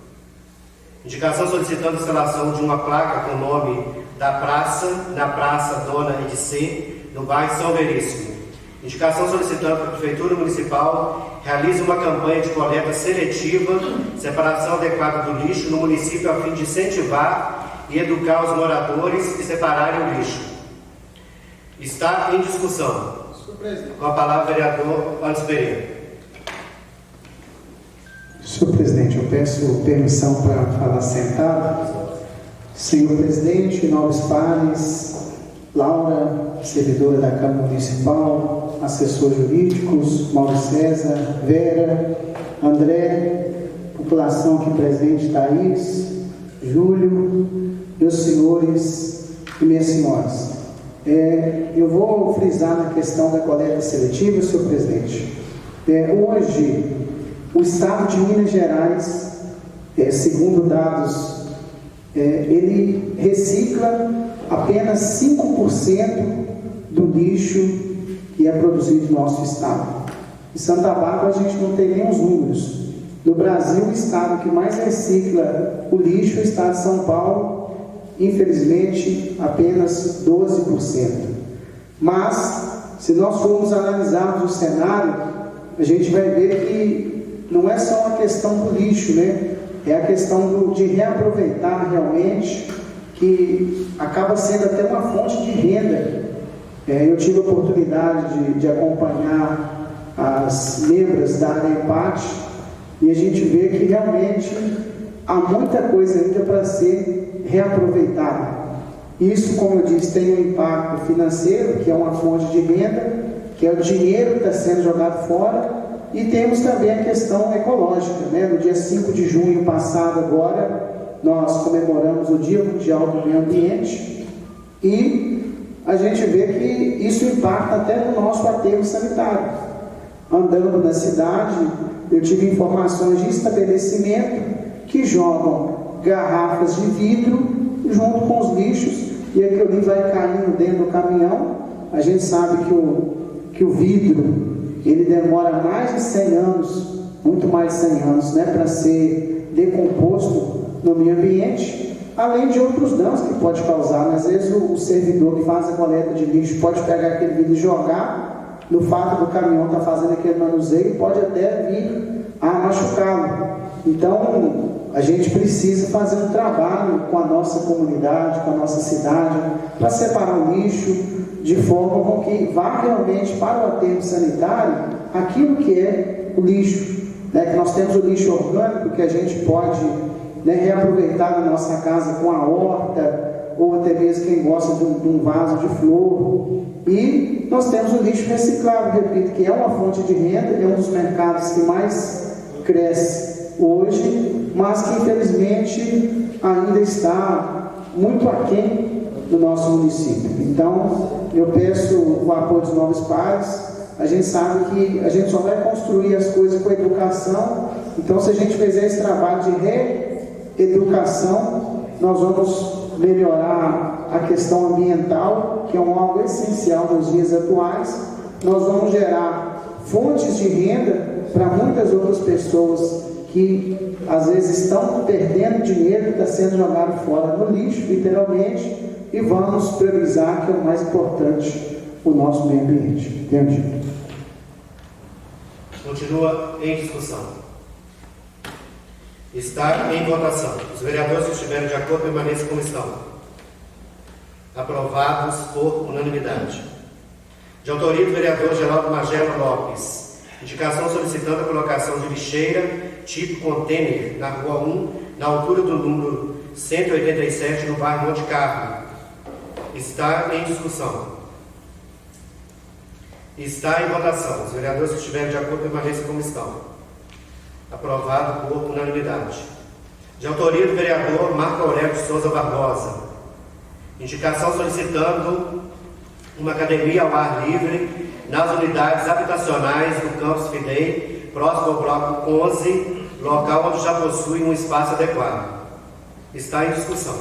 Indicação solicitando a instalação de uma placa com o nome da praça, na Praça Dona EDC, no bairro São Veríssimo. Indicação solicitando que a Prefeitura Municipal realize uma campanha de coleta seletiva, separação adequada do lixo no município a fim de incentivar e educar os moradores e separarem o lixo. Está em discussão. Com a palavra o vereador Anderson Pereira. Senhor presidente, eu peço permissão para falar sentado. Senhor presidente, nobres pares, Laura, servidora da Câmara Municipal, assessores jurídicos, Mauro César, Vera, André, tripulação aqui presente, Thaís, Júlio, meus senhores e minhas senhoras. Eu vou frisar na questão da coleta seletiva, senhor presidente. Hoje, o estado de Minas Gerais, segundo dados, ele recicla apenas 5% do lixo que é produzido no nosso estado. Em Santa Bárbara a gente não tem nem os números. No Brasil, o estado que mais recicla o lixo é o estado de São Paulo, infelizmente apenas 12%. Mas, se nós formos analisarmos o cenário, a gente vai ver que não é só uma questão do lixo, né? É a questão de reaproveitar realmente, que acaba sendo até uma fonte de renda. Eu tive a oportunidade de acompanhar as membros da ANEPAT e a gente vê que realmente há muita coisa ainda para ser reaproveitada. Isso, como eu disse, tem um impacto financeiro, que é uma fonte de renda, que é o dinheiro que está sendo jogado fora, e temos também a questão ecológica, né? No dia 5 de junho passado agora, nós comemoramos o Dia Mundial do Meio Ambiente e a gente vê que isso impacta até no nosso aterro sanitário. Andando na cidade, eu tive informações de estabelecimento que jogam garrafas de vidro junto com os lixos e aquilo ali vai caindo dentro do caminhão. A gente sabe que o vidro ele demora mais de 100 anos, muito mais de 100 anos, né, para ser decomposto no meio ambiente, além de outros danos que pode causar. Às vezes o servidor que faz a coleta de lixo pode pegar aquele vidro e jogar, no fato do caminhão estar fazendo aquele manuseio, pode até vir a machucá-lo. Então, a gente precisa fazer um trabalho com a nossa comunidade, com a nossa cidade, para separar o lixo de forma com que vá realmente para o aterro sanitário aquilo que é o lixo, né? Que nós temos o lixo orgânico que a gente pode, né, reaproveitar na nossa casa com a horta, ou até mesmo quem gosta de um vaso de flor. E nós temos o lixo reciclável, repito, que é uma fonte de renda, é um dos mercados que mais cresce hoje, mas que infelizmente ainda está muito aquém do nosso município. Então, eu peço o apoio dos novos pares. A gente sabe que a gente só vai construir as coisas com a educação. Então, se a gente fizer esse trabalho de reeducação, nós vamos melhorar a questão ambiental, que é algo essencial nos dias atuais. Nós vamos gerar fontes de renda para muitas outras pessoas que às vezes estão perdendo dinheiro que está sendo jogado fora no lixo, literalmente, e vamos priorizar, que é o mais importante, o nosso meio ambiente. Entendi. Continua em discussão. Está em votação. Os vereadores que estiverem de acordo permaneçam como estão. Aprovados por unanimidade. De autoria do vereador Geraldo Magela Lopes. Indicação solicitando a colocação de lixeira tipo container na Rua 1, na altura do número 187, no bairro Monte Carlo. Está em discussão. Está em votação. Os vereadores que estiverem de acordo permaneçam como estão. Aprovado por unanimidade. De autoria do vereador Marco Aurélio de Souza Barbosa. Indicação solicitando uma academia ao ar livre nas unidades habitacionais do Campus Fidei, próximo ao bloco 11, local onde já possui um espaço adequado. Está em discussão.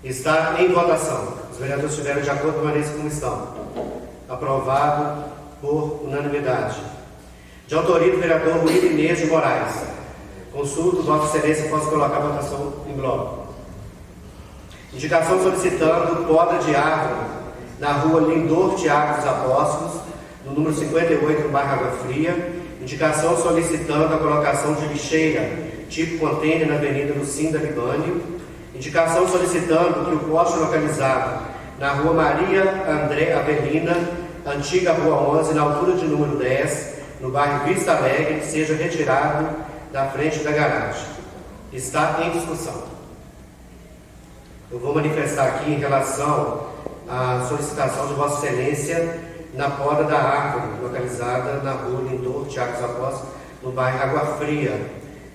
Está em votação. Os vereadores estiverem de acordo permaneçam como estão. Aprovado por unanimidade. De autoria do vereador William Inês de Moraes. Consulto, Vossa Excelência, posso colocar a votação em bloco. Indicação solicitando poda de árvore na rua Lindor Tiago dos Apóstolos, no número 58, no bairro Água Fria. Indicação solicitando a colocação de lixeira tipo container na avenida Lucinda Libânio. Indicação solicitando que o poste localizado na rua Maria André Avelina, antiga rua 11, na altura de número 10, no bairro Vista Alegre, seja retirado da frente da garagem. Está em discussão. Eu vou manifestar aqui em relação à solicitação de Vossa Excelência na poda da árvore localizada na rua Lindor Tiago dos Apóstolos, no bairro Água Fria.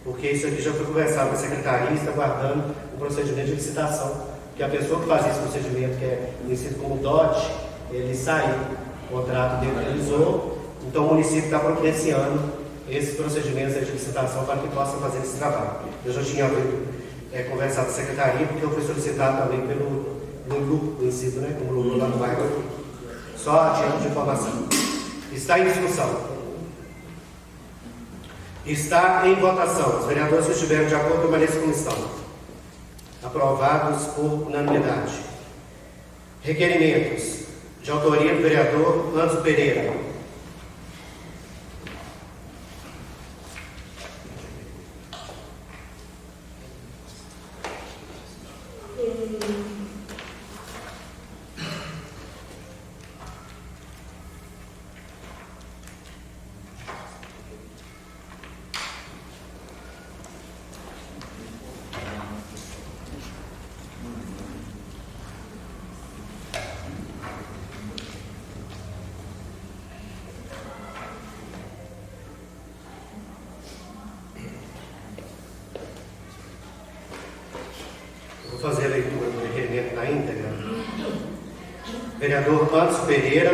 porque isso aqui já foi conversado com a secretaria e está guardando o procedimento de licitação, que a pessoa que faz esse procedimento, que é conhecido como DOT, ele saiu, o contrato dele realizou, então o município está providenciando esses procedimentos de licitação para que possa fazer esse trabalho. Eu já tinha conversado com a secretaria, porque eu fui solicitado também pelo Lulu, conhecido, né, como Lulu lá no bairro, só a título de informação. Está em discussão. Está em votação. Os vereadores que estiverem de acordo permaneçam como estão. Aprovados por unanimidade. Requerimentos de autoria do vereador Âncio Pereira. Vou fazer a leitura do requerimento na íntegra. Vereador Âncio Pereira,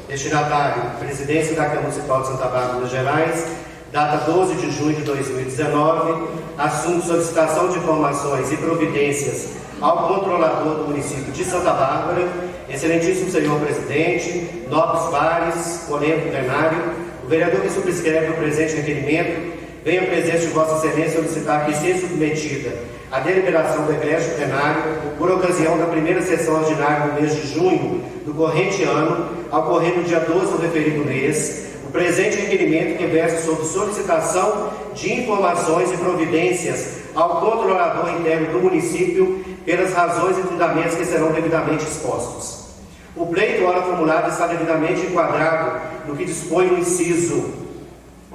destinatário, Presidência da Câmara Municipal de Santa Bárbara, Minas Gerais, data 12 de junho de 2019, assunto solicitação de informações e providências ao controlador do município de Santa Bárbara. Excelentíssimo senhor presidente, nobres pares, colega plenário, o vereador que subscreve o presente requerimento vem à presença de Vossa Excelência solicitar que seja submetida a deliberação do egresso plenário, por ocasião da primeira sessão ordinária do mês de junho do corrente ano, ao ocorrer no dia 12 do referido mês, o presente requerimento que versa sobre solicitação de informações e providências ao controlador interno do município pelas razões e fundamentos que serão devidamente expostos. O pleito, ora formulado, está devidamente enquadrado no que dispõe o inciso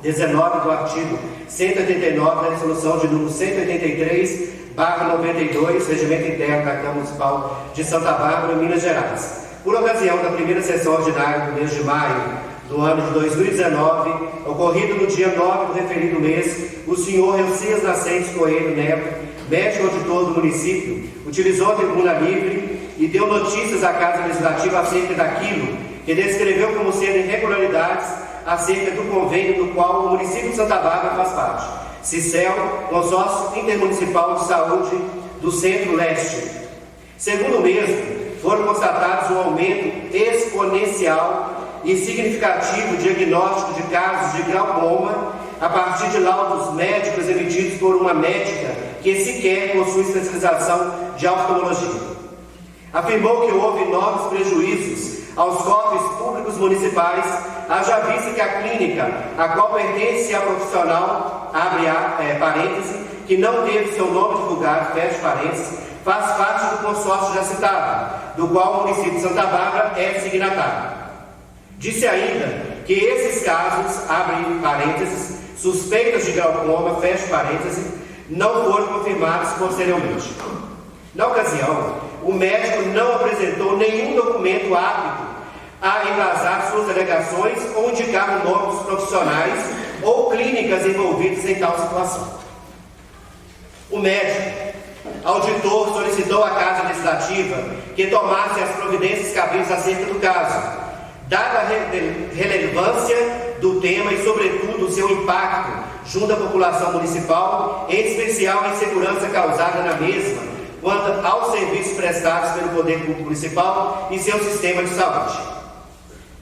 19 do artigo 189 da resolução de número 183/92, Regimento Interno da Câmara Municipal de Santa Bárbara, Minas Gerais. Por ocasião da primeira sessão ordinária do mês de maio do ano de 2019, ocorrido no dia 9 do referido mês, o senhor Elcias Nascentes Coelho Neto, médico auditor do município, utilizou a tribuna livre e deu notícias à Casa Legislativa acerca daquilo que descreveu como sendo irregularidades acerca do convênio do qual o município de Santa Bárbara faz parte, CICEL, Consórcio Intermunicipal de Saúde do Centro-Leste. Segundo o mesmo, foram constatados um aumento exponencial e significativo de diagnóstico de casos de glaucoma a partir de laudos médicos emitidos por uma médica que sequer possui especialização de oftalmologia. Afirmou que houve enormes prejuízos aos cofres públicos municipais, haja vista que a clínica, a qual pertence a profissional, abre parêntese, que não teve seu nome divulgado, fecha parênteses, faz parte do consórcio já citado, do qual o município de Santa Bárbara é signatário. Disse ainda que esses casos, abre parênteses, suspeitas de glaucoma, fecha parênteses, não foram confirmados posteriormente. Na ocasião, o médico não apresentou nenhum documento apto a embasar suas alegações ou indicar o nome dos profissionais ou clínicas envolvidas em tal situação. O médico auditor solicitou à Casa Legislativa que tomasse as providências cabíveis acerca do caso, dada a relevância do tema e, sobretudo, o seu impacto junto à população municipal, em especial a insegurança causada na mesma, quanto aos serviços prestados pelo Poder Público Municipal e seu sistema de saúde.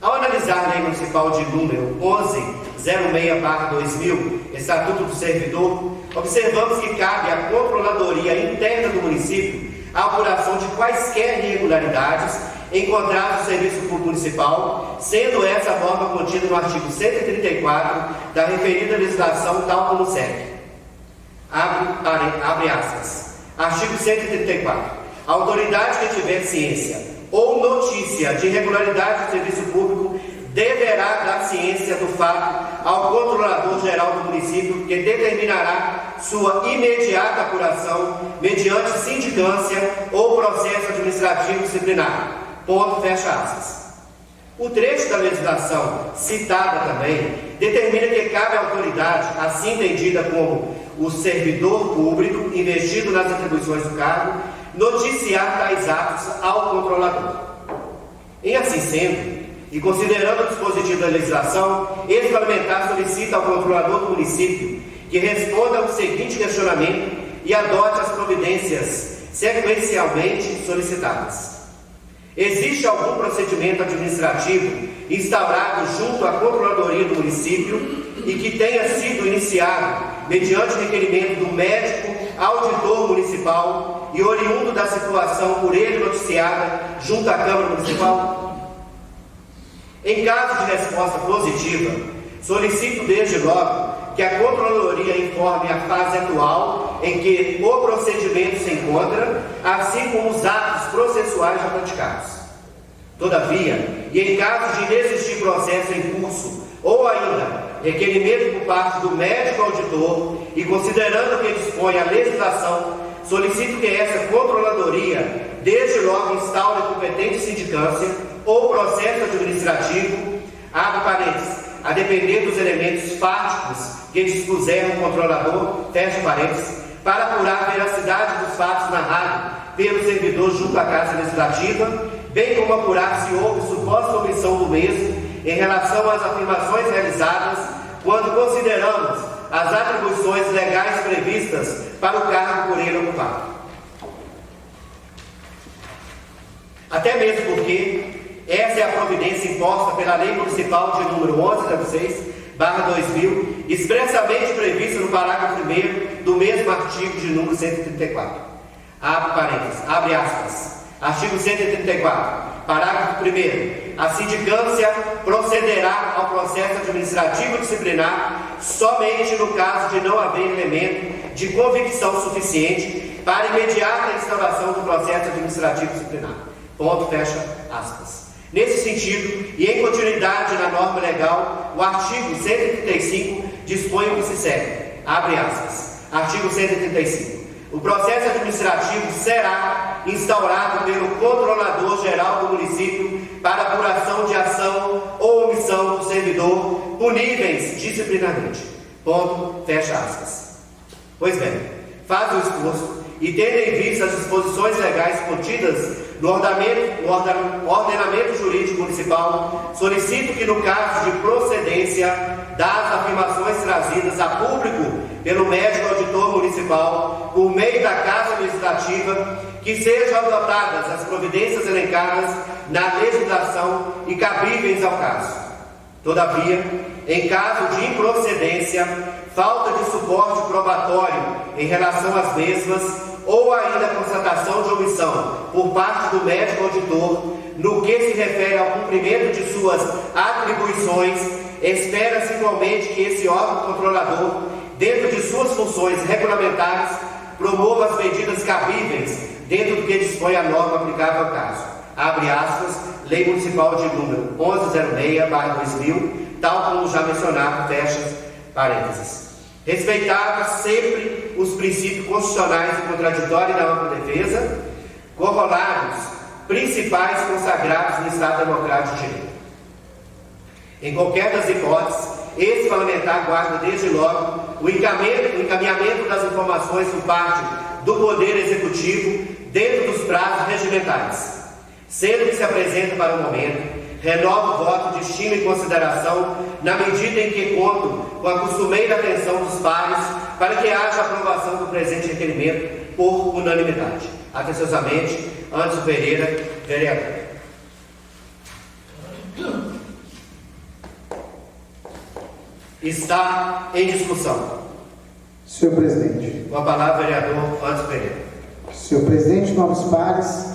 Ao analisar a Lei Municipal de número 1106/2000, Estatuto do Servidor, observamos que cabe à Controladoria Interna do município a apuração de quaisquer irregularidades encontradas no Serviço Público Municipal, sendo essa a norma contida no artigo 134 da referida legislação, tal como segue. Abre aspas. Artigo 134. A autoridade que tiver ciência ou notícia de irregularidade do serviço público deverá dar ciência do fato ao controlador-geral do município, que determinará sua imediata apuração mediante sindicância ou processo administrativo disciplinar. Ponto, fecha aspas. O trecho da legislação citada também determina que cabe à autoridade, assim entendida como o servidor público, investido nas atribuições do cargo, noticiar tais atos ao controlador. Em assim sendo, e considerando o dispositivo da legislação, esse parlamentar solicita ao controlador do município que responda ao seguinte questionamento e adote as providências sequencialmente solicitadas. Existe algum procedimento administrativo instaurado junto à controladoria do município e que tenha sido iniciado mediante requerimento do médico auditor municipal e oriundo da situação por ele noticiada junto à Câmara Municipal? Em caso de resposta positiva, solicito desde logo que a Controladoria informe a fase atual em que o procedimento se encontra, assim como os atos processuais já praticados. Todavia, e em caso de inexistir processo em curso, ou ainda requerimento por parte do médico auditor, e considerando que dispõe a legislação, solicito que essa Controladoria desde logo instaure competente sindicância ou processo administrativo, abre parênteses, a depender dos elementos fáticos que dispuser o controlador, fecha parênteses, para apurar a veracidade dos fatos narrados pelo servidor junto à Casa Legislativa, bem como apurar se houve suposta omissão do mesmo em relação às afirmações realizadas, quando consideramos as atribuições legais previstas para o cargo por ele ocupado. Até mesmo porque essa é a providência imposta pela Lei Municipal de número 1106/2000, expressamente prevista no parágrafo 1º do mesmo artigo de número 134. Abre parênteses, abre aspas. Artigo 134, parágrafo 1º. A sindicância procederá ao processo administrativo disciplinar somente no caso de não haver elemento de convicção suficiente para imediata instauração do processo administrativo disciplinar. Ponto, fecha aspas. Nesse sentido, e em continuidade na norma legal, o artigo 135 dispõe o que se segue. Abre aspas. Artigo 135. O processo administrativo será instaurado pelo Controlador-Geral do município para apuração de ação ou omissão do servidor puníveis disciplinarmente. Ponto, fecha aspas. Pois bem, faz o esforço e, tendo em vista as disposições legais contidas no ordenamento jurídico municipal, solicito que, no caso de procedência das afirmações trazidas a público pelo médico auditor municipal, por meio da Casa Legislativa, que sejam adotadas as providências elencadas na legislação e cabíveis ao caso. Todavia, em caso de improcedência, falta de suporte probatório em relação às mesmas, ou ainda constatação de omissão por parte do médico auditor, no que se refere ao cumprimento de suas atribuições, espera-se igualmente que esse órgão controlador, dentro de suas funções regulamentares, promova as medidas cabíveis dentro do que dispõe a norma aplicável ao caso. Abre aspas, Lei Municipal de número 1106/2000, tal como já mencionado, fecha parênteses. Respeitados sempre os princípios constitucionais e contraditórios da ampla defesa, corrolários principais consagrados no Estado Democrático de Direito. Em qualquer das hipóteses, esse parlamentar guarda desde logo o encaminhamento das informações por parte do Poder Executivo dentro dos prazos regimentais, sendo que se apresenta para o momento, renovo o voto de estima e consideração na medida em que conto com a costumeira atenção dos pares para que haja aprovação do presente requerimento por unanimidade. Atenciosamente, Anderson Pereira, vereador. Está em discussão. Senhor presidente. Com a palavra, vereador Anderson Pereira. Senhor presidente, novos pares,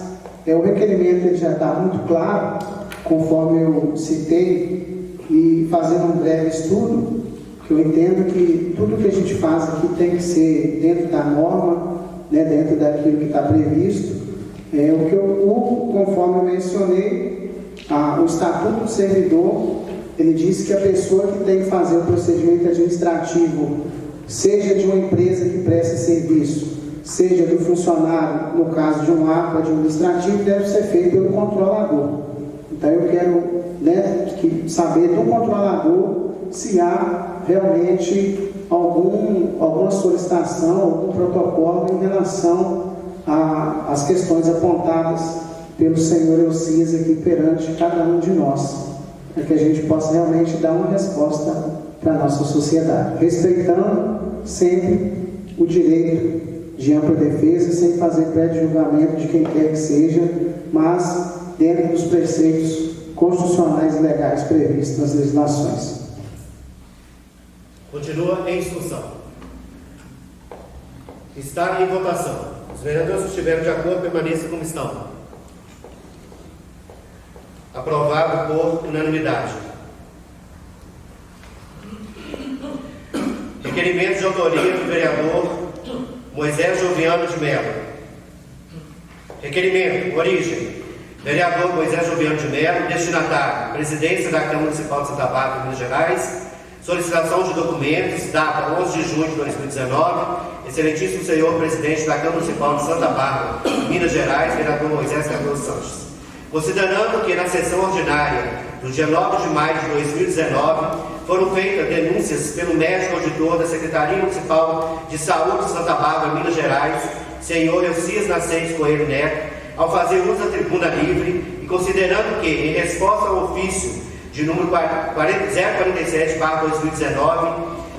o requerimento ele já está muito claro, conforme eu citei, e fazendo um breve estudo, que eu entendo que tudo que a gente faz aqui tem que ser dentro da norma, né, dentro daquilo que está previsto. Conforme eu mencionei, o Estatuto do Servidor, ele diz que a pessoa que tem que fazer o procedimento administrativo, seja de uma empresa que presta serviço, seja do funcionário, no caso de um ato administrativo, deve ser feito pelo controlador. Então eu quero saber do controlador se há realmente alguma solicitação, algum protocolo em relação às questões apontadas pelo senhor Elcias aqui perante cada um de nós, para que a gente possa realmente dar uma resposta para a nossa sociedade, respeitando sempre o direito de ampla defesa, sem fazer pré-julgamento de quem quer que seja, mas dentro dos preceitos constitucionais e legais previstos nas legislações. Continua em discussão. Está em votação. Os vereadores que estiveram de acordo permaneçam como estão. Aprovado por unanimidade. Requerimento de autoria do vereador Moisés Joviano de Mello. Requerimento, origem: vereador Moisés Joviano de Mello, destinatário, presidência da Câmara Municipal de Santa Bárbara, Minas Gerais, solicitação de documentos, data 11 de junho de 2019, excelentíssimo senhor presidente da Câmara Municipal de Santa Bárbara, Minas Gerais, vereador Moisés Cardoso Sanches. Considerando que na sessão ordinária do dia 9 de maio de 2019 foram feitas denúncias pelo médico auditor da Secretaria Municipal de Saúde de Santa Bárbara, Minas Gerais, senhor Elcias Nascentes Coelho Neto, ao fazer uso da tribuna livre e considerando que, em resposta ao ofício de número 047/2019,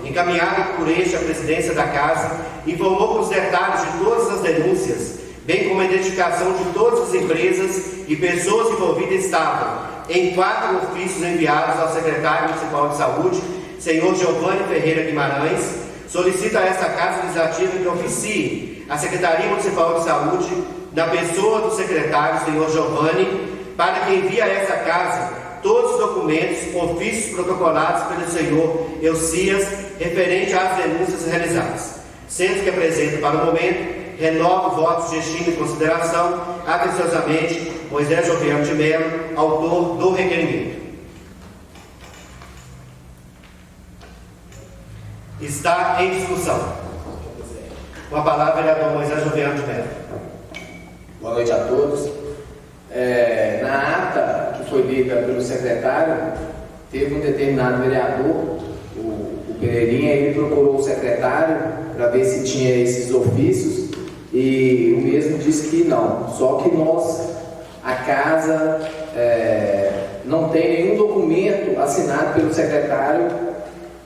encaminhado por este à presidência da Casa, informou com os detalhes de todas as denúncias, bem como a identificação de todas as empresas e pessoas envolvidas, estavam em 4 ofícios enviados ao secretário municipal de saúde, senhor Giovanni Ferreira Guimarães, solicita a esta Casa Legislativa que oficie a Secretaria Municipal de Saúde, na pessoa do secretário, senhor Giovanni, para que envie a esta Casa todos os documentos, ofícios protocolados pelo senhor Elcias, referente às denúncias realizadas. Sendo que apresento para o momento, renovo votos de estima e consideração, atenciosamente, Moisés Joviano de Mello, autor do requerimento. Está em discussão. Com a palavra, vereador Moisés Joviano de Mello. Boa noite a todos. Na ata que foi lida pelo secretário, teve um determinado vereador, o Pereirinha, ele procurou o secretário para ver se tinha esses ofícios e o mesmo disse que não. Só que a Casa, não tem nenhum documento assinado pelo secretário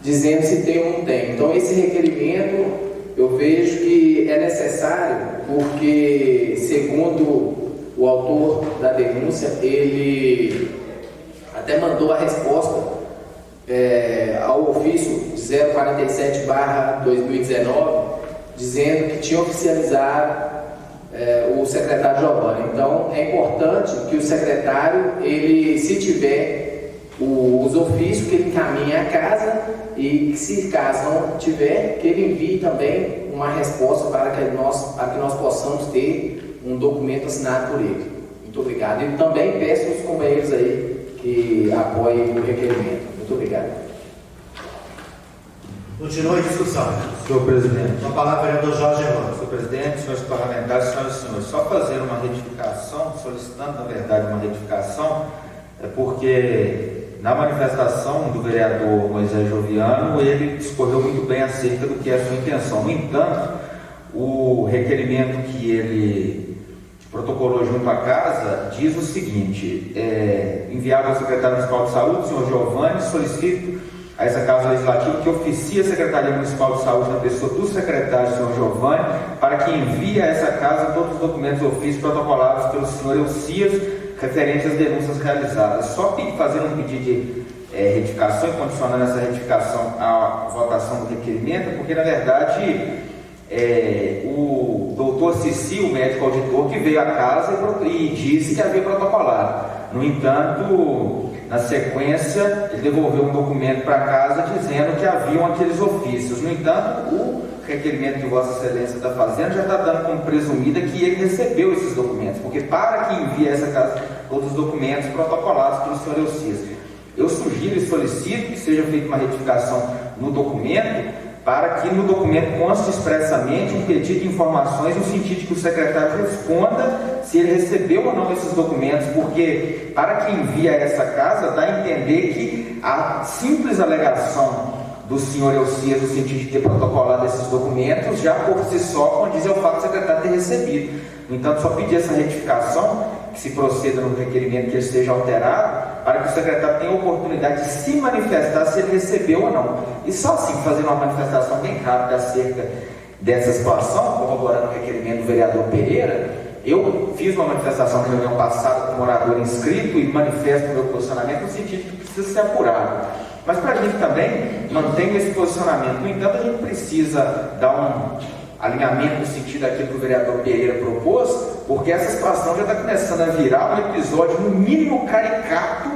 dizendo se tem ou não tem. Então esse requerimento eu vejo que é necessário porque, segundo o autor da denúncia, ele até mandou a resposta ao ofício 047/2019, dizendo que tinha oficializado o secretário Giovanni. Então é importante que o secretário, ele, se tiver os ofícios, que ele encaminhe à Casa, e se caso não tiver, que ele envie também uma resposta para que nós possamos ter um documento assinado por ele. Muito obrigado. E também peço aos companheiros aí que apoiem o requerimento. Muito obrigado. Continua a discussão. Senhor presidente. Com a palavra, vereador Jorge Hermano. Senhor presidente, senhores parlamentares, senhoras e senhores, só fazer uma retificação, solicitando, na verdade, uma retificação, porque na manifestação do vereador Moisés Joviano, ele discorreu muito bem acerca do que é a sua intenção. No entanto, o requerimento que ele protocolou junto à Casa diz o seguinte: enviado ao secretário municipal de saúde, senhor Giovanni, solicito a essa Casa Legislativa que oficie a Secretaria Municipal de Saúde na pessoa do secretário, senhor Giovanni, para que envie a essa Casa todos os documentos ofícios protocolados pelo senhor Elcias, referente às denúncias realizadas. Só fazer um pedido de retificação e condicionando essa retificação à votação do requerimento, porque na verdade o doutor Cici, o médico auditor, que veio à Casa e disse que havia protocolado. No entanto, na sequência, ele devolveu um documento para a Casa dizendo que haviam aqueles ofícios. No entanto, o requerimento que Vossa Excelência está fazendo já está dando como presumida que ele recebeu esses documentos, porque para que envie a essa Casa outros documentos protocolados pelo senhor Elcias. Eu sugiro e solicito que seja feita uma retificação no documento, para que no documento conste expressamente um pedido de informações no sentido de que o secretário responda se ele recebeu ou não esses documentos, porque para que envie a essa Casa dá a entender que a simples alegação do senhor Elcias no sentido de ter protocolado esses documentos, já por si só condiz ao fato do secretário ter recebido. No entanto, só pedir essa retificação, que se proceda no requerimento que ele esteja alterado, para que o secretário tenha a oportunidade de se manifestar se ele recebeu ou não. E só assim, fazer uma manifestação bem rápida acerca dessa situação, corroborando o requerimento do vereador Pereira. Eu fiz uma manifestação na reunião passada com o morador inscrito e manifesto o meu posicionamento no sentido de que precisa ser apurado. Mas para a gente também mantém esse posicionamento. No entanto, a gente precisa dar um alinhamento no sentido daquilo que o vereador Pereira propôs, porque essa situação já está começando a virar um episódio, no mínimo caricato,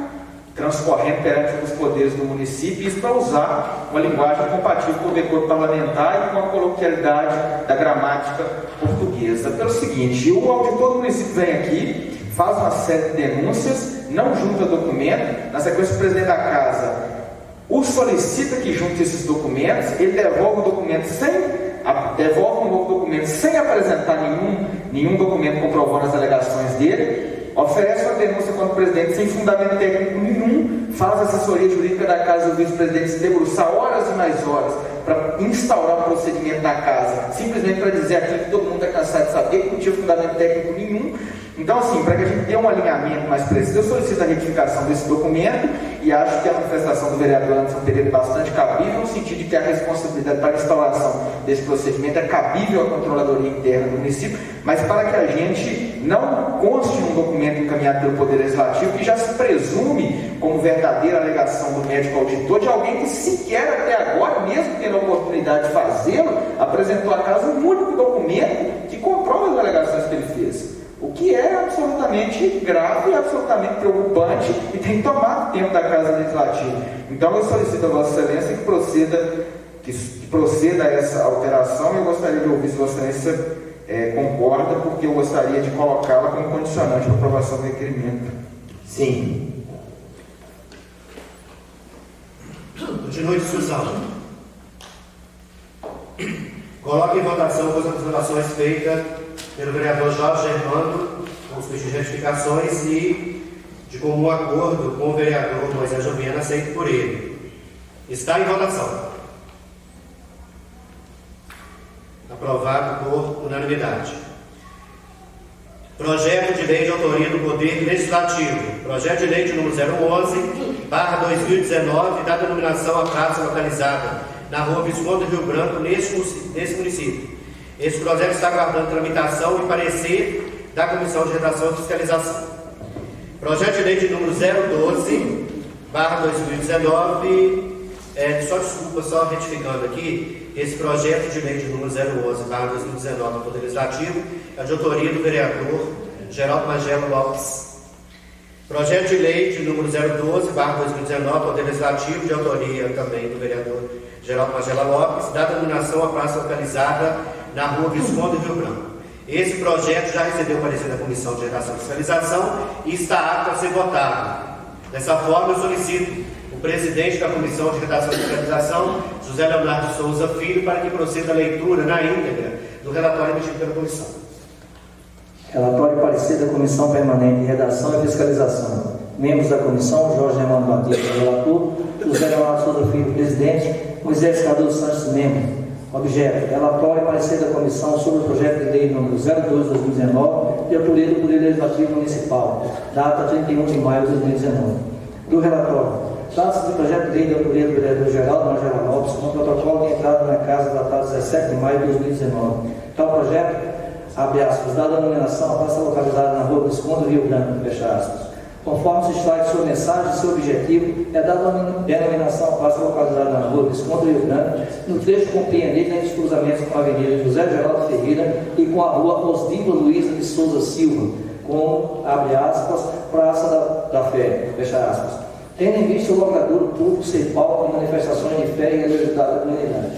transcorrendo perante os poderes do município, isso para usar uma linguagem compatível com o decoro parlamentar e com a coloquialidade da gramática portuguesa. Pelo seguinte, o auditor do município vem aqui, faz uma série de denúncias, não junta documento, na sequência o presidente da casa o solicita que junte esses documentos, ele devolve o documento devolve um novo documento sem apresentar nenhum documento comprovando as alegações dele, oferece uma denúncia contra o presidente sem fundamento técnico nenhum, faz a assessoria jurídica da casa do vice-presidente se debruçar horas e mais horas para instaurar o procedimento da casa, simplesmente para dizer aquilo que todo mundo está cansado de saber, que não tinha fundamento técnico nenhum. Então, assim, para que a gente tenha um alinhamento mais preciso, eu solicito a retificação desse documento e acho que a manifestação do vereador Anderson Pereira é bastante cabível, no sentido de que a responsabilidade para a instauração desse procedimento é cabível à controladoria interna do município, mas para que a gente não conste um documento encaminhado pelo Poder Legislativo que já se presume como verdadeira alegação do médico auditor de alguém que sequer até agora, mesmo tendo a oportunidade de fazê-lo, apresentou à casa um único documento que comprova as alegações que ele fez. O que é absolutamente grave e absolutamente preocupante e tem tomado tempo da Casa Legislativa. Então eu solicito a Vossa Excelência que proceda a essa alteração e eu gostaria de ouvir se Vossa Excelência concorda, porque eu gostaria de colocá-la como condicionante para aprovação do requerimento. Sim. Continue a discussão. Coloque em votação as observações feitas pelo vereador Jorge Germano, com suas retificações e de comum acordo com o vereador Moisés Joviano, aceito por ele. Está em votação. Aprovado por unanimidade. Projeto de lei de autoria do Poder Legislativo. Projeto de lei de número 011/2019, da denominação à praça localizada na rua Visconde Rio Branco, nesse município. Esse projeto está aguardando tramitação e parecer da Comissão de Redação e Fiscalização. Projeto de lei de número 012/2019, só desculpa, só retificando aqui, esse projeto de lei de número 011/2019 do Poder Legislativo é de autoria do vereador Geraldo Magela Lopes. Projeto de lei de número 012/2019 do Poder Legislativo, de autoria também do vereador Geraldo Magela Lopes, da denominação à praça localizada na rua Visconde Rio Branco. Esse projeto já recebeu parecer da Comissão de Redação e Fiscalização e está apto a ser votado. Dessa forma, eu solicito o presidente da Comissão de Redação e Fiscalização, José Leonardo Souza Filho, para que proceda a leitura na íntegra do relatório emitido pela Comissão. Relatório e parecer da Comissão Permanente de Redação e Fiscalização. Membros da Comissão: Jorge Armando Batista, relator; José Leonardo Souza Filho, presidente; Moisés Cardoso Santos, membro. Objeto: relatório e parecer da Comissão sobre o projeto de lei número 02/2019, de autoria do Poder Legislativo Municipal, data 31 de maio de 2019. Do relatório: trata-se do projeto de lei de autoria do vereador Geraldo Magela Lopes, com protocolo de entrada na casa datado 17 de maio de 2019. Tal projeto, abre aspas, da denominação à praça localizada na rua Visconde Rio Branco, fecha aspas. Conforme se extrai de sua mensagem, seu objetivo é dar denominação à praça localizada na rua Visconde Rio Branco, no trecho compreendido entre os cruzamentos com a Avenida José Geraldo Ferreira e com a rua Osdiva Luiza de Souza Silva, como, abre aspas, Praça da Fé, fecha aspas. Tendo em vista o logradouro público ser palco de manifestações de fé e religiosidade da comunidade.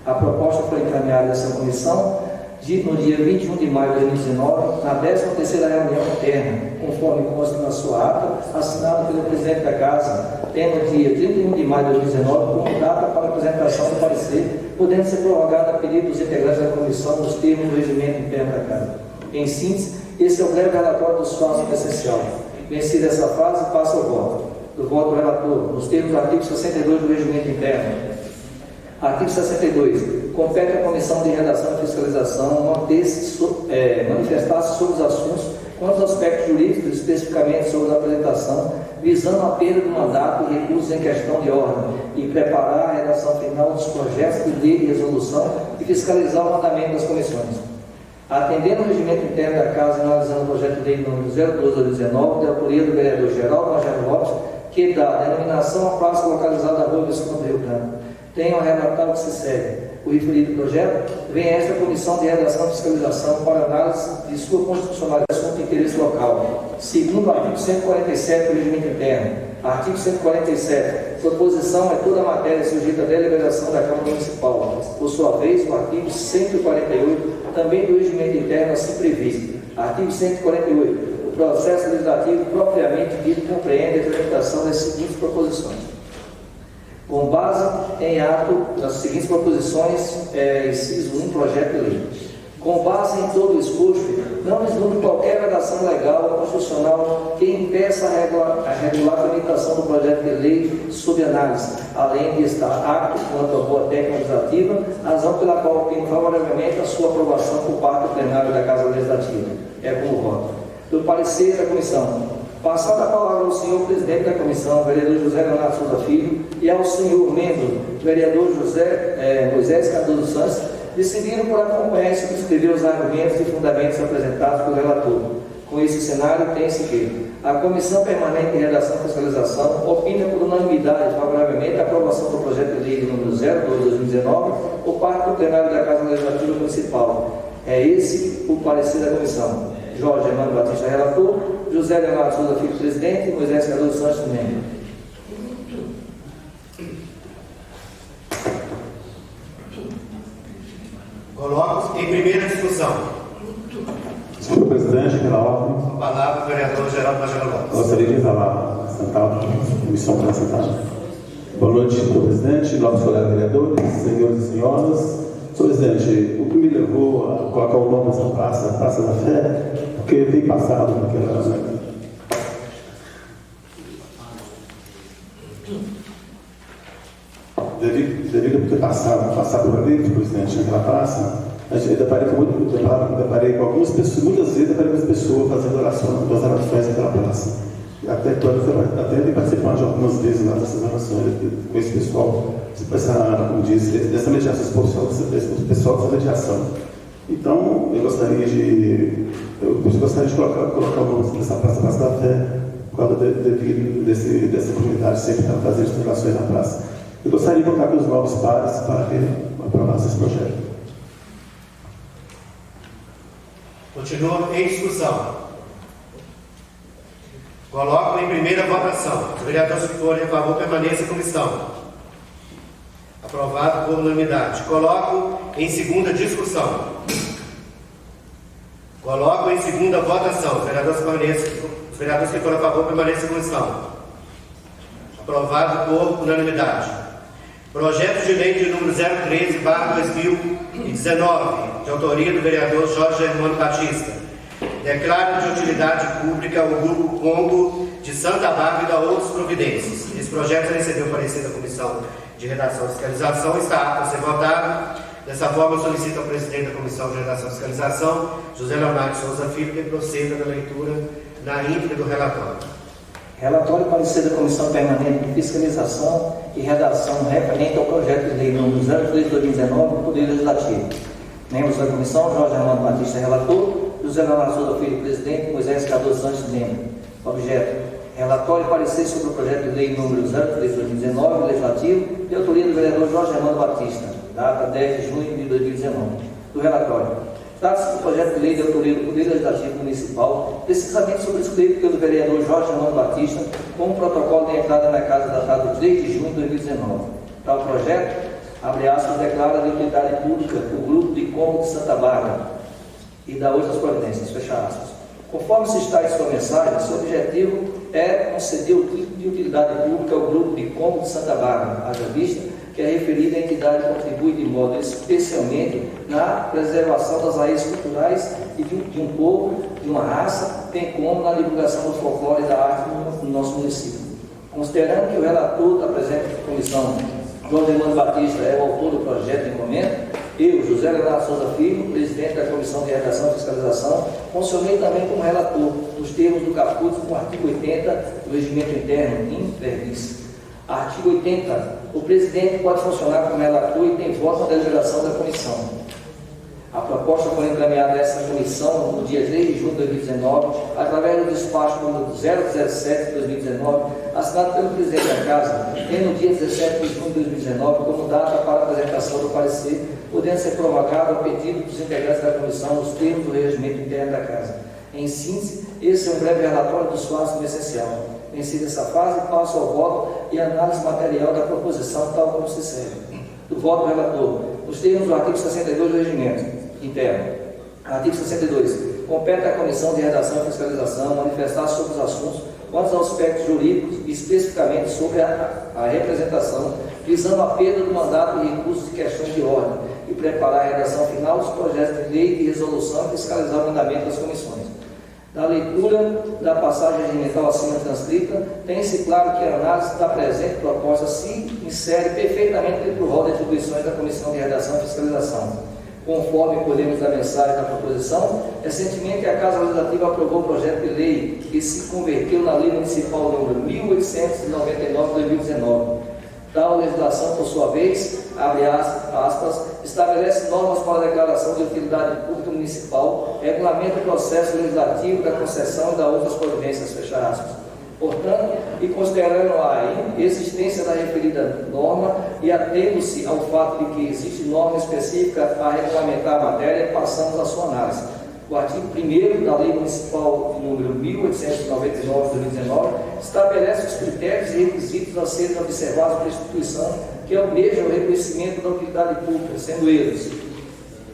A proposta foi encaminhada dessa comissão no dia 21 de maio de 2019, na 13ª reunião interna, conforme consta na sua ata, assinada pelo presidente da Casa, tendo dia 31 de maio de 2019 como data para apresentação do parecer, podendo ser prorrogada a pedido dos integrantes da comissão nos termos do regimento interno da Casa. Em síntese, esse é o breve relatório dos fatos essencial. Vencida essa fase, passa ao voto. Do voto do relator, nos termos do artigo 62 do regimento interno. Artigo 62. Compete à Comissão de Redação e Fiscalização manifestar-se sobre os assuntos quanto aos aspectos jurídicos, especificamente sobre a apresentação, visando a perda do mandato e recursos em questão de ordem, e preparar a redação final dos projetos de lei e resolução e fiscalizar o andamento das comissões. Atendendo ao regimento interno da Casa e analisando o projeto de lei número 012/19, de autoria do vereador Geraldo Magero Lopes, que dá denominação à praça localizada na Rua Visconde do Rio Branco. Tenho relatado que se segue o referido projeto, vem esta Comissão de Redação e Fiscalização para análise de sua constitucionalidade e assunto de interesse local. Segundo o artigo 147 do regimento interno. Artigo 147. Proposição é toda matéria sujeita à deliberação da Câmara Municipal. Por sua vez, o artigo 148 também do regimento interno assim prevê. Artigo 148. O processo legislativo propriamente dito compreende a tramitação das seguintes proposições. Com base em ato das seguintes proposições, inciso 1, projeto de lei. Com base em todo o exposto, não vislumbra qualquer redação legal ou constitucional que impeça a regular a tramitação do projeto de lei sob análise, além de estar apto quanto à boa técnica legislativa, razão pela qual opino favoravelmente a sua aprovação por parte do plenário da Casa Legislativa. É como voto. Do parecer da comissão. Passada a palavra ao senhor presidente da comissão, vereador José Leonardo Souza Filho, e ao senhor membro, vereador Moisés Cardoso Santos, decidiram por acompanhar e subscrever os argumentos e fundamentos apresentados pelo relator. Com esse cenário, tem-se que a Comissão Permanente de Redação e Fiscalização opina por unanimidade favoravelmente a aprovação do projeto de lei número 02/2019 por parte do plenário da Casa Legislativa Municipal. É esse o parecer da comissão. Jorge Armando Batista, relator, José Leonardo Souza Filho, presidente, e Moisés Cardoso Santos, membro. Coloco em primeira discussão. Senhor presidente, pela ordem. Com a palavra o vereador Geraldo Magero Lopes. Gostaria de falar sentado, comissão para sentar. Boa noite, senhor presidente, nossos colegas vereadores, senhores e senhoras. Senhor presidente, o que me levou a colocar o nome dessa praça, a Praça da Fé, porque tem passado naquela. Devido a ter passado por ali, senhor presidente, naquela praça, eu deparei com algumas pessoas, muitas vezes deparei com as pessoas fazendo orações naquela praça. Até participando de algumas vezes lá dessas orações com esse pessoal, como diz, dessa mediação, esse pessoal dessa mediação. Então, eu gostaria de colocar o nome dessa Praça da Fé, por causa dessa comunidade sempre estar fazendo as orações na praça. Eu gostaria de colocar com os novos pares para que aprovasse esse projeto. Continua em discussão. Coloco em primeira votação. Os vereadores que forem a favor permaneçam em comissão. Aprovado por unanimidade. Coloco em segunda discussão. Coloco em segunda votação. Os vereadores que forem a favor permaneçam em comissão. Aprovado por unanimidade. Projeto de lei de número 013/2019, de autoria do vereador Jorge Armando Batista. Declara de utilidade pública o Grupo Congo de Santa Bárbara e da outras providências. Esse projeto já recebeu o parecer da Comissão de Redação e Fiscalização, está apto a ser votado. Dessa forma, eu solicito ao presidente da Comissão de Redação e Fiscalização, José Leonardo Souza Filho, que proceda na leitura na íntegra do relatório. Relatório e parecer da Comissão Permanente de Fiscalização e Redação referente ao projeto de lei número 03/2019 do Poder Legislativo. Membros da Comissão, Jorge Armando Batista, relator, José Leonardo Souza Filho, presidente, Moisés Cardoso Santos, membro. Objeto: relatório e parecer sobre o projeto de lei número 03/2019, legislativo, de autoria do vereador Jorge Armando Batista, data 10 de junho de 2019. Do relatório: trata-se do projeto de lei de autoria do Poder Legislativo Municipal, precisamente subscrito pelo vereador Jorge Armando Batista, com o protocolo de entrada na Casa datado 3 de junho de 2019. Tal projeto, abre aspas, declara de utilidade pública o Grupo de Congo de Santa Bárbara e da outras providências, fecha aspas. Conforme se está em sua mensagem, seu objetivo é conceder o título de utilidade pública ao Grupo de Congo de Santa Bárbara, haja vista que a referida entidade contribui de modo especialmente na preservação das raízes culturais e de um povo, de uma raça, bem como na divulgação do folclore e da arte no nosso município. Considerando que o relator da presente comissão Jorge Armando Batista é o autor do projeto de encomenda. Eu, José Leonardo Souza Filho, presidente da Comissão de Redação e Fiscalização, funcionei também como relator nos termos do caput com o artigo 80 do Regimento Interno, in verbis. Artigo 80. O presidente pode funcionar como relator e tem voto na deliberação da comissão. A proposta foi encaminhada a essa comissão no dia 3 de junho de 2019, através do despacho número 017 de 2019, assinado pelo presidente da Casa, tendo no dia 17 de junho de 2019 como data para a apresentação do parecer, podendo ser prorrogado a pedido dos integrantes da comissão nos termos do regimento interno da Casa. Em síntese, esse é um breve relatório dos fatos do essencial. Vencida essa fase, passo ao voto e análise material da proposição, tal como se segue. Do voto do relator, nos termos do artigo 62 do regimento interno. Artigo 62. Compete à Comissão de Redação e Fiscalização manifestar sobre os assuntos quanto aos aspectos jurídicos e especificamente sobre a representação, visando a perda do mandato e recursos de questões de ordem e preparar a redação final dos projetos de lei e resolução e fiscalizar o andamento das comissões. Da leitura da passagem regimental acima transcrita, tem-se claro que a análise da presente proposta se insere perfeitamente dentro do rol de atribuições da Comissão de Redação e Fiscalização. Conforme colhemos da mensagem da proposição, recentemente a Casa Legislativa aprovou o projeto de lei que se converteu na Lei Municipal número 1899/2019. Tal legislação, por sua vez, abre aspas, estabelece normas para a declaração de utilidade pública municipal, regulamenta o processo legislativo da concessão e da outras providências, fecha aspas. Portanto, e considerando a existência da referida norma e atendo-se ao fato de que existe norma específica para regulamentar a matéria, passamos à sua análise. O artigo 1º da Lei Municipal número 1899/2019 estabelece os critérios e requisitos a serem observados pela instituição que almeja o reconhecimento da utilidade pública, sendo eles: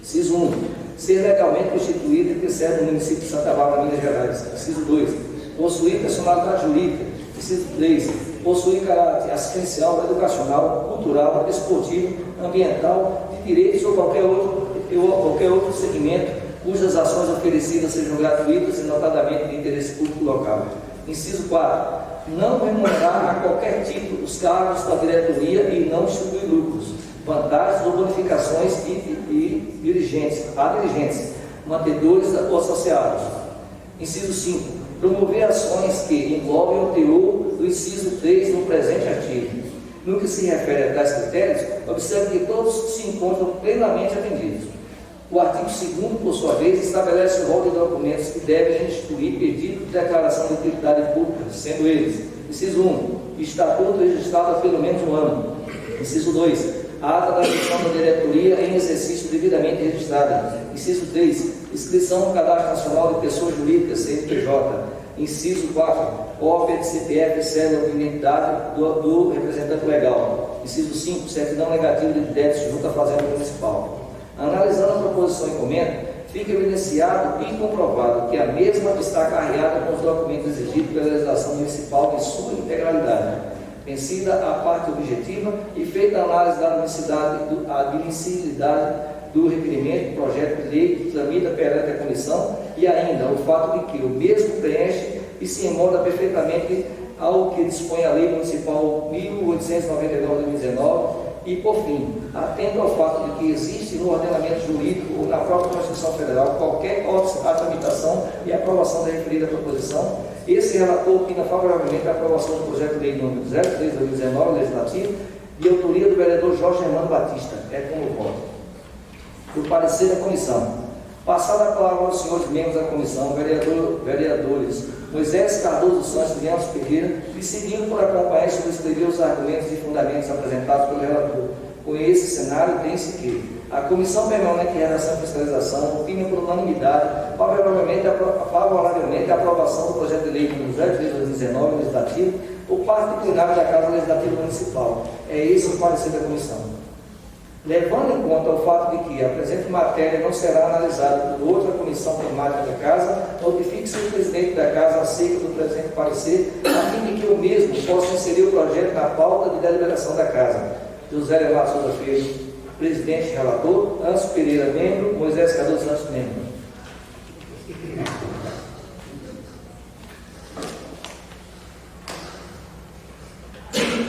inciso 1, ser legalmente constituído e ter sede no município de Santa Bárbara, Minas Gerais. Inciso 2, possuir personalidade jurídica. Inciso 3, possuir caráter assistencial, educacional, cultural, esportivo, ambiental, de direitos ou qualquer outro segmento cujas ações oferecidas sejam gratuitas e notadamente de interesse público local. Inciso 4, não remunerar a qualquer título os cargos da diretoria e não distribuir lucros, vantagens ou bonificações a dirigentes, mantedores ou associados. Inciso 5, promover ações que englobem o teor do inciso 3 no presente artigo. No que se refere a tais critérios, observe que todos se encontram plenamente atendidos. O artigo 2º, por sua vez, estabelece o rol de documentos que devem instituir pedido de declaração de utilidade pública, sendo eles: inciso 1, estatuto registrado há pelo menos um ano. Inciso 2, a ata da gestão da diretoria em exercício devidamente registrada. Inciso 3, inscrição no Cadastro Nacional de Pessoas Jurídicas, CNPJ. Inciso 4, cópia de CPF e cédula de identidade do representante legal. Inciso 5, certidão negativa de débitos junto à Fazenda Municipal. Analisando a proposição em comenta, fica evidenciado e comprovado que a mesma está carregada com os documentos exigidos pela legislação municipal em sua integralidade, vencida a parte objetiva e feita a análise da admissibilidade do requerimento, projeto de lei que tramita perante a comissão e ainda o fato de que o mesmo preenche e se emolda perfeitamente ao que dispõe a Lei Municipal 1899/2019 e, por fim, atento ao fato de que existe no ordenamento jurídico ou na própria Constituição Federal qualquer a tramitação e aprovação da referida proposição, esse relator opina favoravelmente a aprovação do projeto de lei número 03/2019, legislativo, de autoria do vereador Jorge Armando Batista. É como voto. Do parecer da comissão. Passada a palavra aos senhores membros da comissão, vereadores Moisés Cardoso Santos e Leandro Pereira, e seguindo por acompanhar e subscrever os argumentos e fundamentos apresentados pelo relator. Com esse cenário, tem-se que a Comissão Permanente de Redação e Fiscalização opina por unanimidade favoravelmente a aprovação do projeto de lei número 03/2019 legislativo por parte plenária da Casa Legislativa Municipal. É esse o parecer da comissão. Levando em conta o fato de que a presente matéria não será analisada por outra comissão temática da Casa, notifique-se o presidente da Casa acerca do presente parecer, a fim de que o mesmo possa inserir o projeto na pauta de deliberação da Casa. José Leonardo Souza Filho, presidente e relator; Anso Pereira, membro; Moisés Cardoso Santos, membro.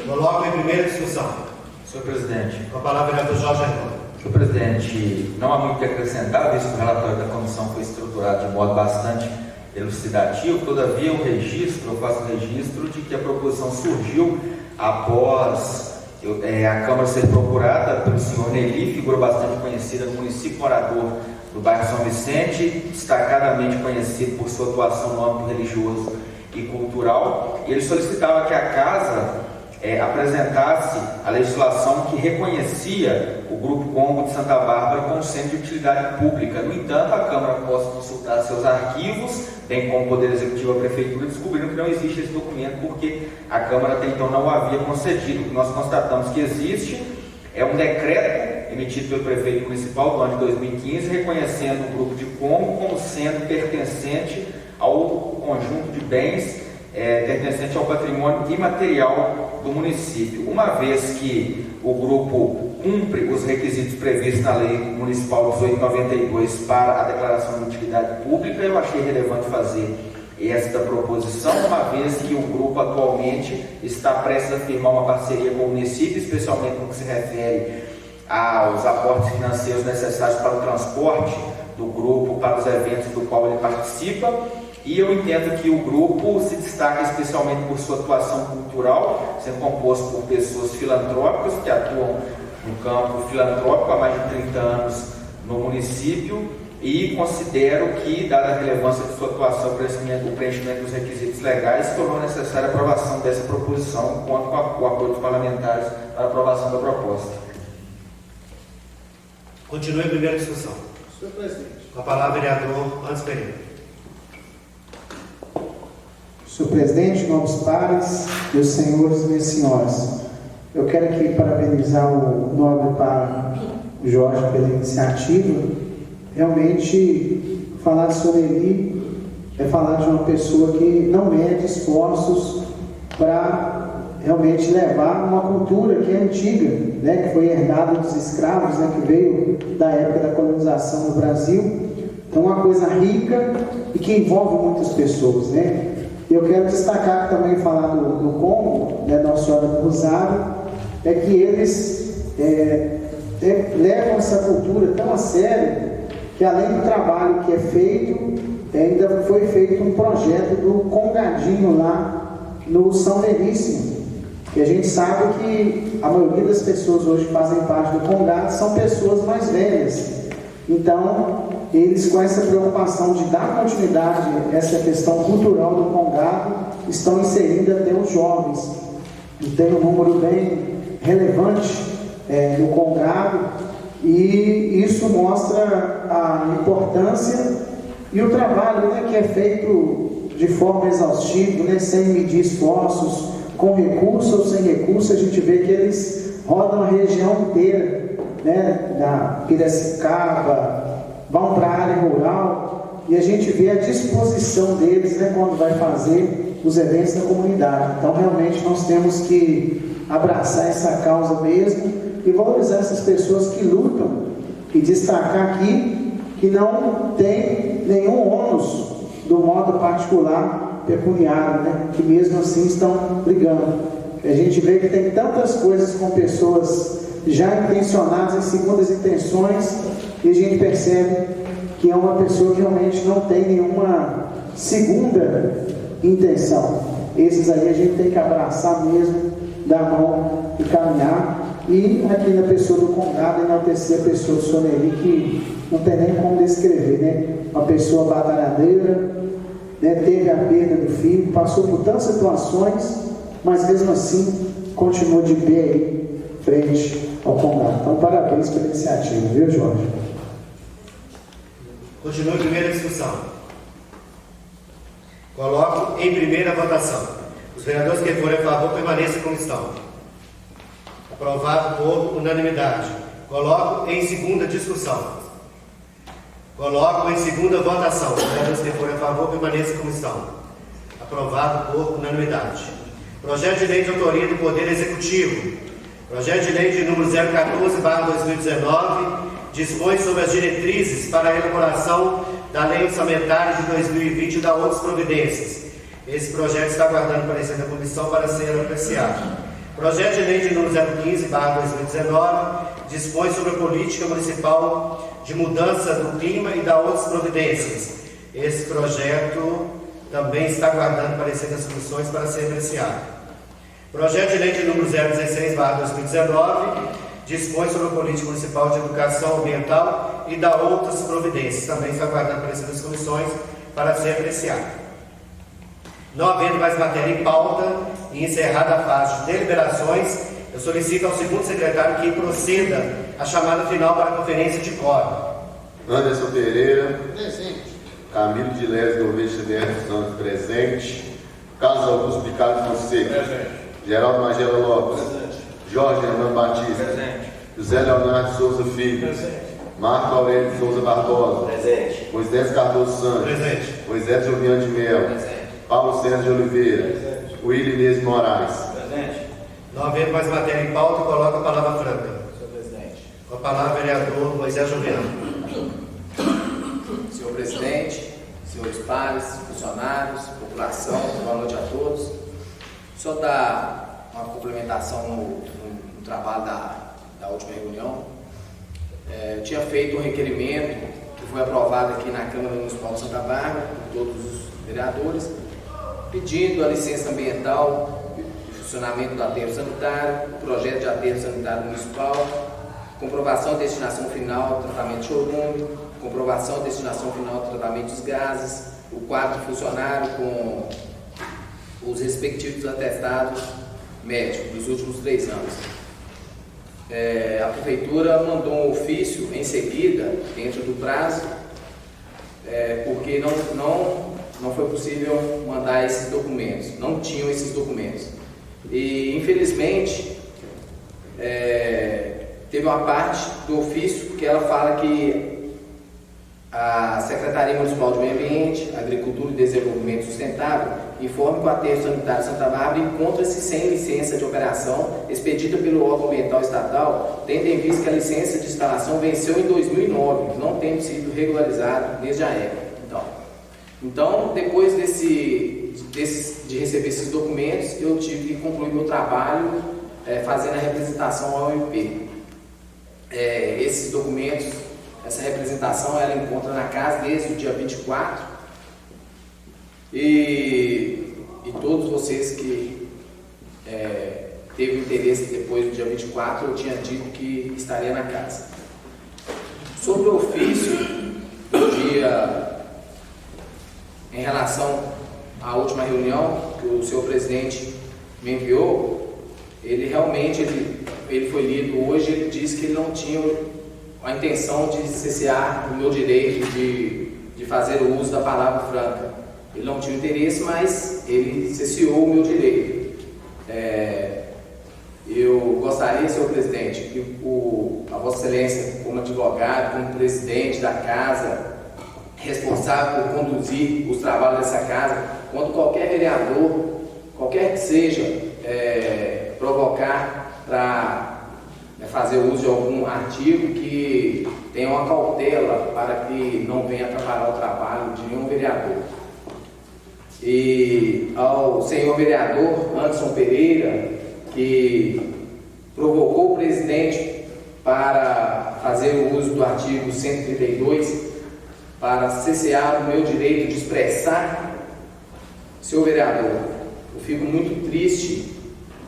Coloco em primeira discussão. Senhor presidente. Com a palavra, vereador Jorge Armando. Senhor presidente, não há muito o que acrescentar, visto que o relatório da comissão foi estruturado de modo bastante elucidativo. Todavia, eu faço registro de que a proposição surgiu após a Câmara ser procurada pelo senhor Nelly, figura bastante conhecida no município, morador do bairro São Vicente, destacadamente conhecido por sua atuação no âmbito religioso e cultural. Ele solicitava que a Casa apresentasse a legislação que reconhecia o Grupo Congo de Santa Bárbara como centro de utilidade pública. No entanto, a Câmara, após consultar seus arquivos, bem como o Poder Executivo e a Prefeitura, descobriram que não existe esse documento porque a Câmara até então não o havia concedido. O que nós constatamos que existe é um decreto emitido pelo Prefeito Municipal do ano de 2015, reconhecendo o Grupo de Congo como sendo pertencente ao conjunto de bens pertencente ao patrimônio imaterial do município. Uma vez que o grupo cumpre os requisitos previstos na Lei Municipal 1892 para a declaração de utilidade pública, eu achei relevante fazer esta proposição, uma vez que o grupo atualmente está prestes a firmar uma parceria com o município, especialmente no que se refere aos aportes financeiros necessários para o transporte do grupo para os eventos do qual ele participa. E eu entendo que o grupo se destaca especialmente por sua atuação cultural, sendo composto por pessoas filantrópicas que atuam no campo filantrópico há mais de 30 anos no município, e considero que, dada a relevância de sua atuação, o preenchimento dos requisitos legais, tornou necessária a aprovação dessa proposição, enquanto com o apoio dos parlamentares para a aprovação da proposta. Continue a primeira discussão. Senhor presidente. Com a palavra, vereador Anderson Pereira. Senhor presidente, nobres pares, meus senhores e minhas senhoras, eu quero aqui parabenizar o nobre par Jorge pela iniciativa. Realmente, falar de Soneli é falar de uma pessoa que não mede esforços para realmente levar uma cultura que é antiga, né, que foi herdada dos escravos, né, que veio da época da colonização no Brasil. Então, uma coisa rica e que envolve muitas pessoas, né? Eu quero destacar também, falar do Congo, né, Nossa Senhora do Rosário, é que eles levam essa cultura tão a sério que, além do trabalho que é feito, ainda foi feito um projeto do Congadinho lá no São Veríssimo, que a gente sabe que a maioria das pessoas hoje que fazem parte do Congado são pessoas mais velhas. Então, eles, com essa preocupação de dar continuidade a essa questão cultural do Congado, estão inserindo até os jovens. E tem um número bem relevante no Congado, e isso mostra a importância e o trabalho, né, que é feito de forma exaustiva, né, sem medir esforços, com recurso ou sem recurso. A gente vê que eles rodam a região inteira, né, da Piracicaba, vão para a área rural, e a gente vê a disposição deles, né, quando vai fazer os eventos da comunidade. Então, realmente, nós temos que abraçar essa causa mesmo e valorizar essas pessoas que lutam, e destacar aqui que não tem nenhum ônus do modo particular pecuniário, né, que mesmo assim estão brigando. A gente vê que tem tantas coisas com pessoas já intencionadas em segundas intenções, e a gente percebe que é uma pessoa que realmente não tem nenhuma segunda intenção. Esses aí a gente tem que abraçar mesmo, dar a mão e caminhar. E aqui na pessoa do Congado, enaltecer a pessoa do Soneli, que não tem nem como descrever, né? Uma pessoa batalhadeira, né? Teve a perda do filho, passou por tantas situações, mas mesmo assim continuou de pé aí, frente ao Congado. Então, parabéns pela iniciativa, viu, Jorge? Continua a primeira discussão. Coloco em primeira votação. Os vereadores que forem a favor permaneçam como estão. Aprovado por unanimidade. Coloco em segunda discussão. Coloco em segunda votação. Os vereadores que forem a favor permaneçam como estão. Aprovado por unanimidade. Projeto de lei de autoria do Poder Executivo. Projeto de lei de número 014/2019 dispõe sobre as diretrizes para a elaboração da Lei Orçamentária de 2020 e da outras providências. Esse projeto está aguardando parecer da comissão para ser apreciado. Projeto de lei de número 015/2019 dispõe sobre a política municipal de mudança do clima e da outras providências. Esse projeto também está aguardando parecer das comissões para ser apreciado. Projeto de lei de número 016/2019 dispõe sobre a política municipal de educação ambiental e da outras providências. Também está aguardando parecer das comissões para ser apreciado. Não havendo mais matéria em pauta e encerrada a fase de deliberações, eu solicito ao segundo secretário que proceda a chamada final para a conferência de quórum. Anderson Pereira. Presente. Camilo de Les Gouveia Xavier dos Santos. Presente. Carlos Augusto Picado Fonseca. Presente. Geraldo Magela Lopes. Presente. Jorge Hernando Batista. Presente. José Leonardo Souza Filho. Presente. Marco Aurélio de Souza Barbosa. Presente. Moisés Cardoso Santos. Presente. Moisés Joviano de Melo. Presente. Paulo Sérgio de Oliveira. Presente. William Inês Moraes. Presente. Não havendo mais matéria em pauta, coloco a palavra franca. Senhor presidente. Com a palavra, vereador Moisés Joviano. Senhor presidente, senhores pares, funcionários, população, boa noite a todos. Só dar uma complementação no trabalho da última reunião. Eu tinha feito um requerimento que foi aprovado aqui na Câmara Municipal de Santa Bárbara, por todos os vereadores, pedindo a licença ambiental de funcionamento do aterro sanitário, projeto de aterro sanitário municipal, comprovação de destinação final do tratamento de chorume, comprovação de destinação final do tratamento dos gases, o quadro funcionário com os respectivos atestados médicos dos últimos 3 anos. A Prefeitura mandou um ofício em seguida, dentro do prazo, porque não foi possível mandar esses documentos, não tinham esses documentos. E, infelizmente, teve uma parte do ofício que ela fala que a Secretaria Municipal de Meio Ambiente, Agricultura e Desenvolvimento Sustentável informa que o aterro sanitário Santa Bárbara encontra-se sem licença de operação expedida pelo órgão ambiental estatal, tendo em vista que a licença de instalação venceu em 2009, não tendo sido regularizado desde a época. Então, depois de receber esses documentos, eu tive que concluir meu trabalho fazendo a representação ao MP. Esses documentos, essa representação, ela encontra na casa desde o dia 24 e todos vocês que teve interesse depois do dia 24, eu tinha dito que estaria na casa. Sobre o ofício do dia, em relação à última reunião que o senhor presidente me enviou, ele realmente ele foi lido hoje, ele disse que ele não tinha a intenção de cessear o meu direito de fazer o uso da palavra franca. Ele não tinha interesse, mas ele cesseou o meu direito. Eu gostaria, senhor presidente, que a Vossa Excelência, como advogado, como presidente da casa, responsável por conduzir os trabalhos dessa casa, quando qualquer vereador, qualquer que seja, provocar para fazer uso de algum artigo, que tenha uma cautela para que não venha atrapalhar o trabalho de nenhum vereador. E ao senhor vereador Anderson Pereira, que provocou o presidente para fazer o uso do artigo 132, para cessear o meu direito de expressar, senhor vereador, eu fico muito triste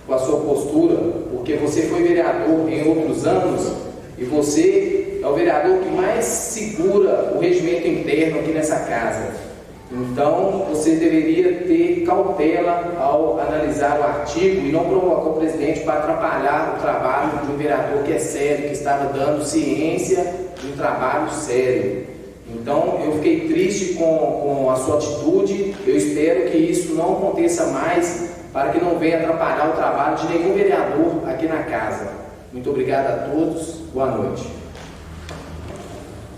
com a sua postura, porque você foi vereador em outros anos e você é o vereador que mais segura o regimento interno aqui nessa casa. Então, você deveria ter cautela ao analisar o artigo e não provocar o presidente para atrapalhar o trabalho de um vereador que é sério, que estava dando ciência de um trabalho sério. Então, eu fiquei triste com a sua atitude. Eu espero que isso não aconteça mais, para que não venha atrapalhar o trabalho de nenhum vereador aqui na casa. Muito obrigado a todos. Boa noite.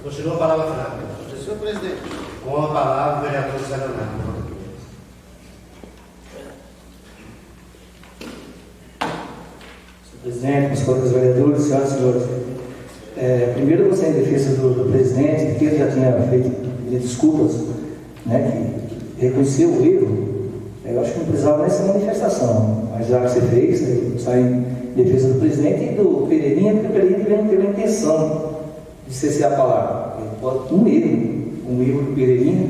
Continua a palavra franca. Senhor presidente. Com a palavra, o vereador José Leonardo. Senhor presidente, meus colegas vereadores, senhoras e senhores, primeiro eu gostaria em defesa do presidente, porque ele já tinha feito desculpas, né, que reconheceu o erro. Eu acho que não precisava nessa manifestação, mas já que você fez, né, sai em defesa do presidente e do Pereirinha, porque o Pereirinha não teve a intenção de cessear a palavra. Um erro do Pereirinha,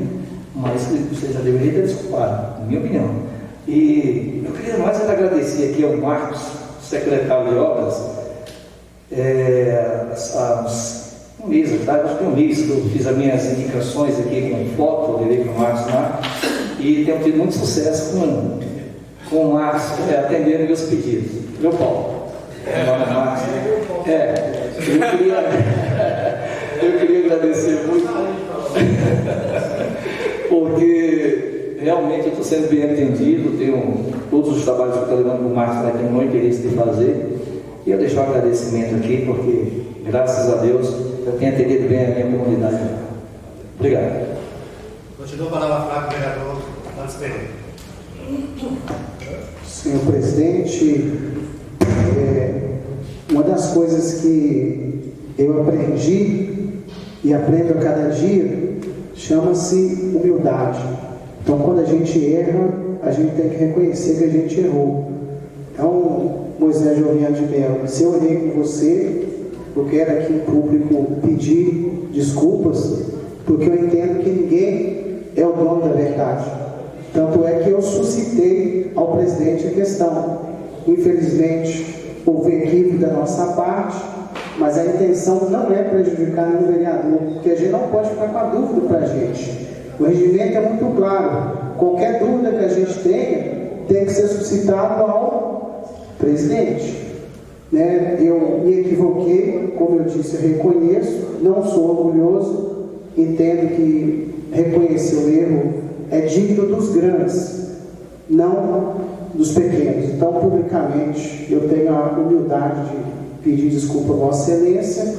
mas você já deveria ter desculpado, na minha opinião. E eu queria mais agradecer aqui ao Marcos, secretário de obras, um mês atrás, acho que um mês que eu fiz as minhas indicações aqui com foto, eu levei para o Marcos lá, e tenho tido muito sucesso com o Marcos atendendo meus pedidos. Meu Paulo. Marcos. Eu queria agradecer muito, porque realmente eu estou sendo bem atendido, tenho todos os trabalhos que eu estou levando para o Marcos lá, tenho muito interesse de fazer, e eu deixo um agradecimento aqui, porque, graças a Deus, eu tenho atendido bem a minha comunidade. Obrigado. Continua a palavra fraca, vereador Anderson Pereira. Senhor presidente, uma das coisas que eu aprendi e aprendo a cada dia chama-se humildade. Então, quando a gente erra, a gente tem que reconhecer que a gente errou. Então, Moisés Joviano de Mello, se eu errei com você, eu quero aqui em público pedir desculpas, porque eu entendo que ninguém é o dono da verdade. Tanto é que eu suscitei ao presidente a questão. Infelizmente, houve equívoco da nossa parte, mas a intenção não é prejudicar nenhum vereador, porque a gente não pode ficar com a dúvida para a gente. O regimento é muito claro. Qualquer dúvida que a gente tenha, tem que ser suscitado ao presidente. Eu me equivoquei, como eu disse, eu reconheço, não sou orgulhoso, entendo que reconhecer o erro é digno dos grandes, não dos pequenos. Então, publicamente, eu tenho a humildade de pedir desculpa a Vossa Excelência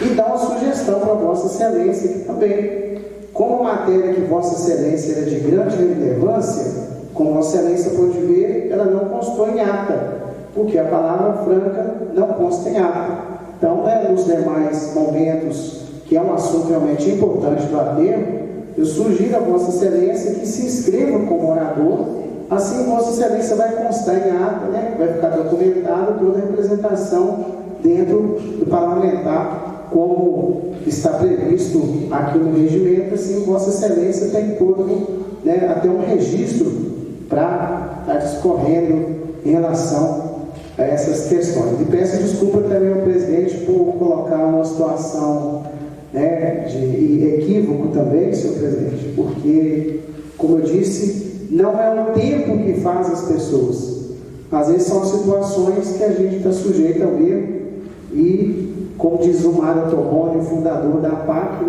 e dar uma sugestão para Vossa Excelência que também, como matéria que Vossa Excelência era de grande relevância, como Vossa Excelência pode ver, ela não constou em ata, porque a palavra franca não consta em ata. Então, nos demais momentos, que é um assunto realmente importante do aterro, eu sugiro a Vossa Excelência que se inscreva como orador, assim Vossa Excelência vai constar em ata, vai ficar documentado toda a representação dentro do parlamentar, como está previsto aqui no regimento, assim Vossa Excelência tem todo, até um registro para estar discorrendo em relação a essas questões. E peço desculpa também ao presidente por colocar uma situação de equívoco também, senhor presidente, porque, como eu disse, não é o tempo que faz as pessoas. Às vezes são situações que a gente está sujeito ao erro e, como diz o Mário Torrone, o fundador da APAC,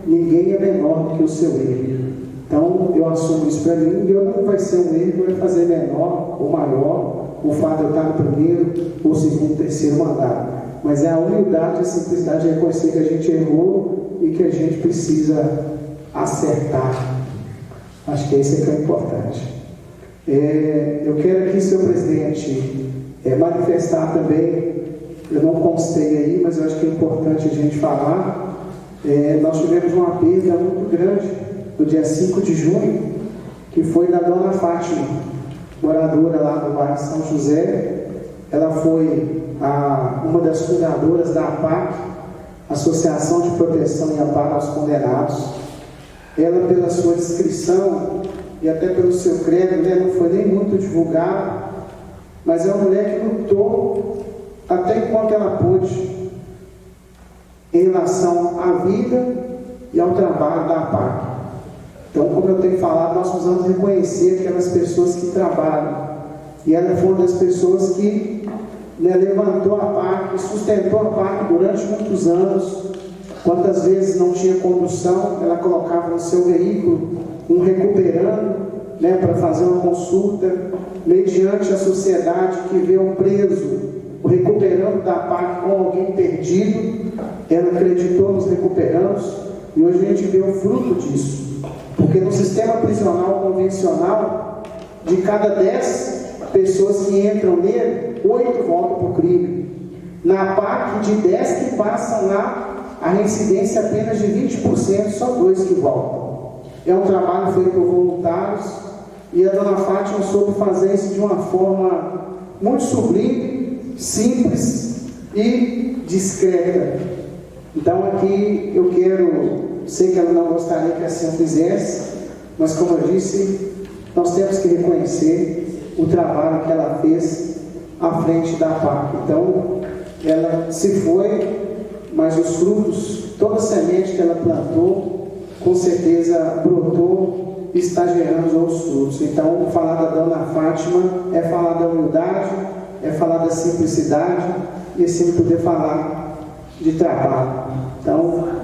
ninguém é menor do que o seu erro. Então, eu assumo isso para mim e eu não vai ser um erro que vai fazer menor ou maior o fato de eu estar no primeiro ou segundo, terceiro mandato. Mas é a humildade e a simplicidade de reconhecer que a gente errou e que a gente precisa acertar. Acho que esse é que é importante. Eu quero aqui, senhor presidente, manifestar também, eu não constei aí, mas eu acho que é importante a gente falar, nós tivemos uma perda muito grande no dia 5 de junho, que foi da dona Fátima, moradora lá do bairro São José. Ela foi uma das fundadoras da APAC, Associação de Proteção e Amparo aos Condenados. Ela, pela sua descrição e até pelo seu credo, não foi nem muito divulgado, mas é uma mulher que lutou até enquanto ela pôde em relação à vida e ao trabalho da APAC. Então, como eu tenho falado, nós precisamos reconhecer aquelas pessoas que trabalham. E ela foi uma das pessoas que levantou a APAC, sustentou a APAC durante muitos anos. Quantas vezes não tinha condução, ela colocava no seu veículo um recuperando, para fazer uma consulta, mediante a sociedade que vê um preso, o recuperando da APAC com alguém perdido. Ela acreditou nos recuperandos e hoje a gente vê o fruto disso. Porque no sistema prisional convencional, de cada 10 pessoas que entram nele, 8 voltam para o crime. Na APAC, de 10 que passam lá, a reincidência é apenas de 20%, só 2 que voltam. É um trabalho feito por voluntários e a dona Fátima soube fazer isso de uma forma muito sublime, simples e discreta. Então aqui eu sei que ela não gostaria que assim eu fizesse, mas como eu disse, nós temos que reconhecer o trabalho que ela fez à frente da PAC. Então, ela se foi, mas os frutos, toda a semente que ela plantou, com certeza brotou e está gerando outros frutos. Então, falar da Dona Fátima é falar da humildade, é falar da simplicidade e assim poder falar de trabalho. Então,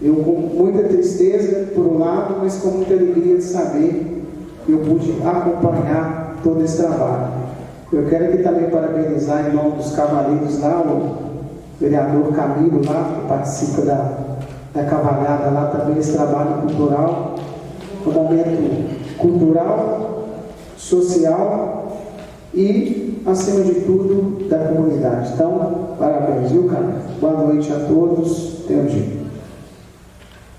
eu com muita tristeza por um lado, mas com muita alegria de saber que eu pude acompanhar todo esse trabalho. Eu quero aqui também parabenizar em nome dos cavaleiros lá, o vereador Camilo lá, que participa da cavalhada lá também, esse trabalho cultural, um momento cultural, social e, acima de tudo, da comunidade. Então, parabéns, viu, cara? Boa noite a todos, tenham dia.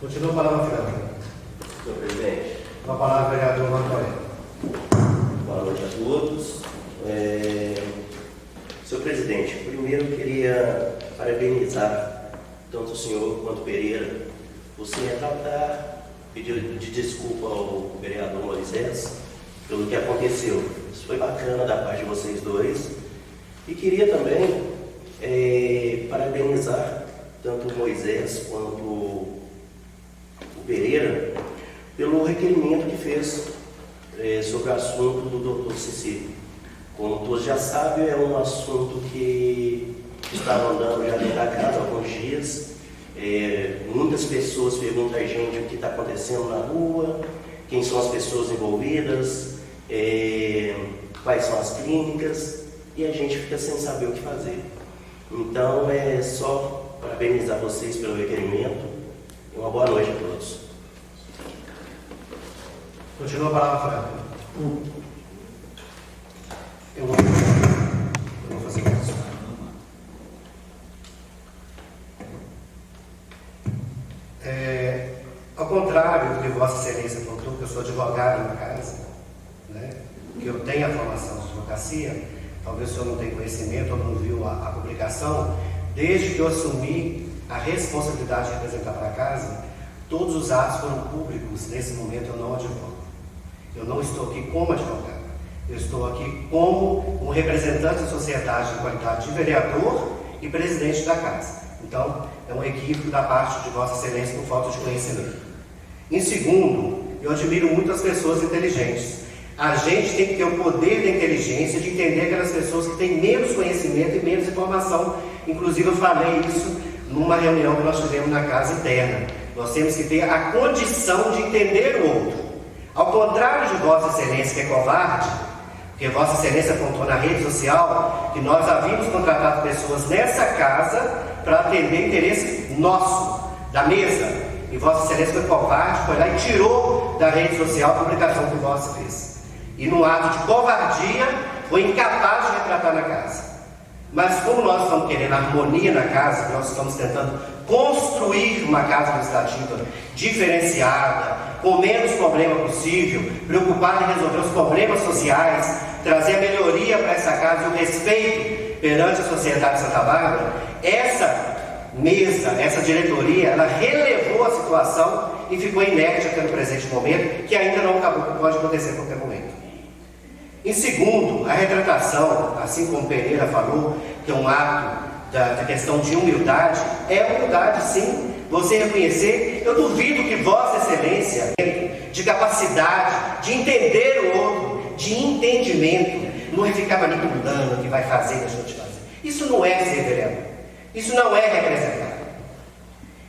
Continua a palavra, Fernando. Senhor presidente. Com a palavra, vereador Marco Aurélio. Boa noite a todos. Senhor presidente, primeiro eu queria parabenizar tanto o senhor quanto o Pereira por se retratar, pedir de desculpa ao vereador Moisés pelo que aconteceu. Isso foi bacana da parte de vocês dois. E queria também parabenizar tanto o Moisés quanto o Pereira pelo requerimento que fez sobre o assunto do Dr. Cecílio. Como todos já sabem, é um assunto que está andando já dentro da casa há alguns dias. Muitas pessoas perguntam a gente o que está acontecendo na rua, quem são as pessoas envolvidas, quais são as clínicas, e a gente fica sem saber o que fazer. Então, é só parabenizar vocês pelo requerimento e uma boa noite a todos. Continua a palavra, Fernando. Eu vou fazer isso. Ao contrário do que Vossa Excelência contou, que eu sou advogado na casa, né, que eu tenho a formação de advocacia, talvez o senhor não tenha conhecimento ou não viu a publicação, desde que eu assumi a responsabilidade de representar para a casa, todos os atos foram públicos. Nesse momento eu não advogo. Eu não estou aqui como advogado. Eu estou aqui como um representante da sociedade de qualidade de vereador e presidente da casa. Então, é um equívoco da parte de Vossa Excelência por falta de conhecimento. Em segundo, eu admiro muito as pessoas inteligentes. A gente tem que ter o poder da inteligência de entender aquelas pessoas que têm menos conhecimento e menos informação. Inclusive, eu falei isso numa reunião que nós tivemos na casa interna. Nós temos que ter a condição de entender o outro. Ao contrário de Vossa Excelência, que é covarde, porque Vossa Excelência apontou na rede social que nós havíamos contratado pessoas nessa casa para atender interesse nosso, da mesa. E Vossa Excelência foi covarde, foi lá e tirou da rede social a publicação que Vossa fez. E num ato de covardia, foi incapaz de retratar na casa. Mas como nós estamos querendo harmonia na casa, nós estamos tentando construir uma casa legislativa diferenciada, com menos problema possível, preocupada em resolver os problemas sociais, trazer a melhoria para essa casa e o respeito perante a sociedade de Santa Bárbara, essa mesa, essa diretoria, ela relevou a situação e ficou inerte até no presente momento, que ainda não acabou, que pode acontecer a qualquer momento. Em segundo, a retratação, assim como Pereira falou, que é um ato da questão de humildade, é humildade sim, você reconhecer. Eu duvido que Vossa Excelência, de capacidade, de entender o outro, de entendimento, não vai ficar manipulando o que vai fazer, deixou de fazer. Isso não é ser vereador, isso não é representar.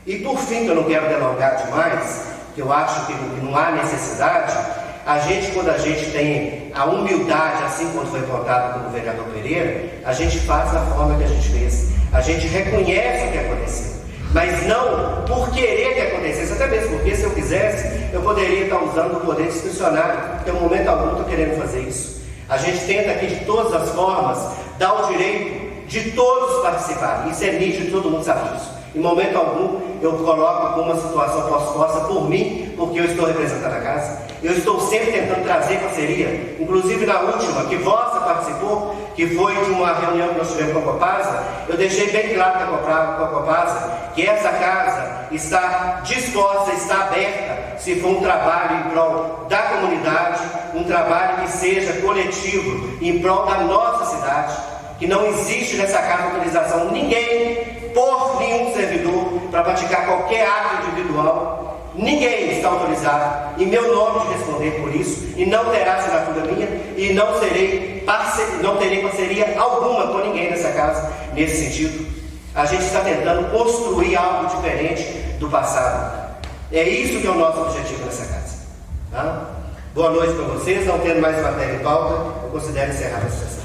E por fim, que eu não quero delongar demais, que eu acho que não há necessidade, quando a gente tem a humildade, assim como foi votado pelo vereador Pereira, a gente faz da forma que a gente fez. A gente reconhece o que aconteceu, mas não por querer que acontecesse, até mesmo porque se eu quisesse, eu poderia estar usando o poder discricionário, porque no momento algum eu estou querendo fazer isso. A gente tenta aqui de todas as formas dar o direito de todos participarem, isso é nítido, todo mundo sabe disso. Em momento algum eu coloco alguma situação posta por mim, porque eu estou representando a casa. Eu estou sempre tentando trazer parceria, inclusive na última, que Vossa participou, que foi de uma reunião que nós tivemos com a Copasa. Eu deixei bem claro com a Copasa que essa casa está disposta, está aberta, se for um trabalho em prol da comunidade, um trabalho que seja coletivo, em prol da nossa cidade, que não existe nessa casa autorização ninguém, por nenhum servidor, para praticar qualquer ato individual. Ninguém está autorizado, em meu nome, de responder por isso, e não terá assinatura minha, e não terei parceria alguma com ninguém nessa casa, nesse sentido. A gente está tentando construir algo diferente do passado. É isso que é o nosso objetivo nessa casa. Tá? Boa noite para vocês. Não tendo mais matéria em pauta, eu considero encerrada a sessão.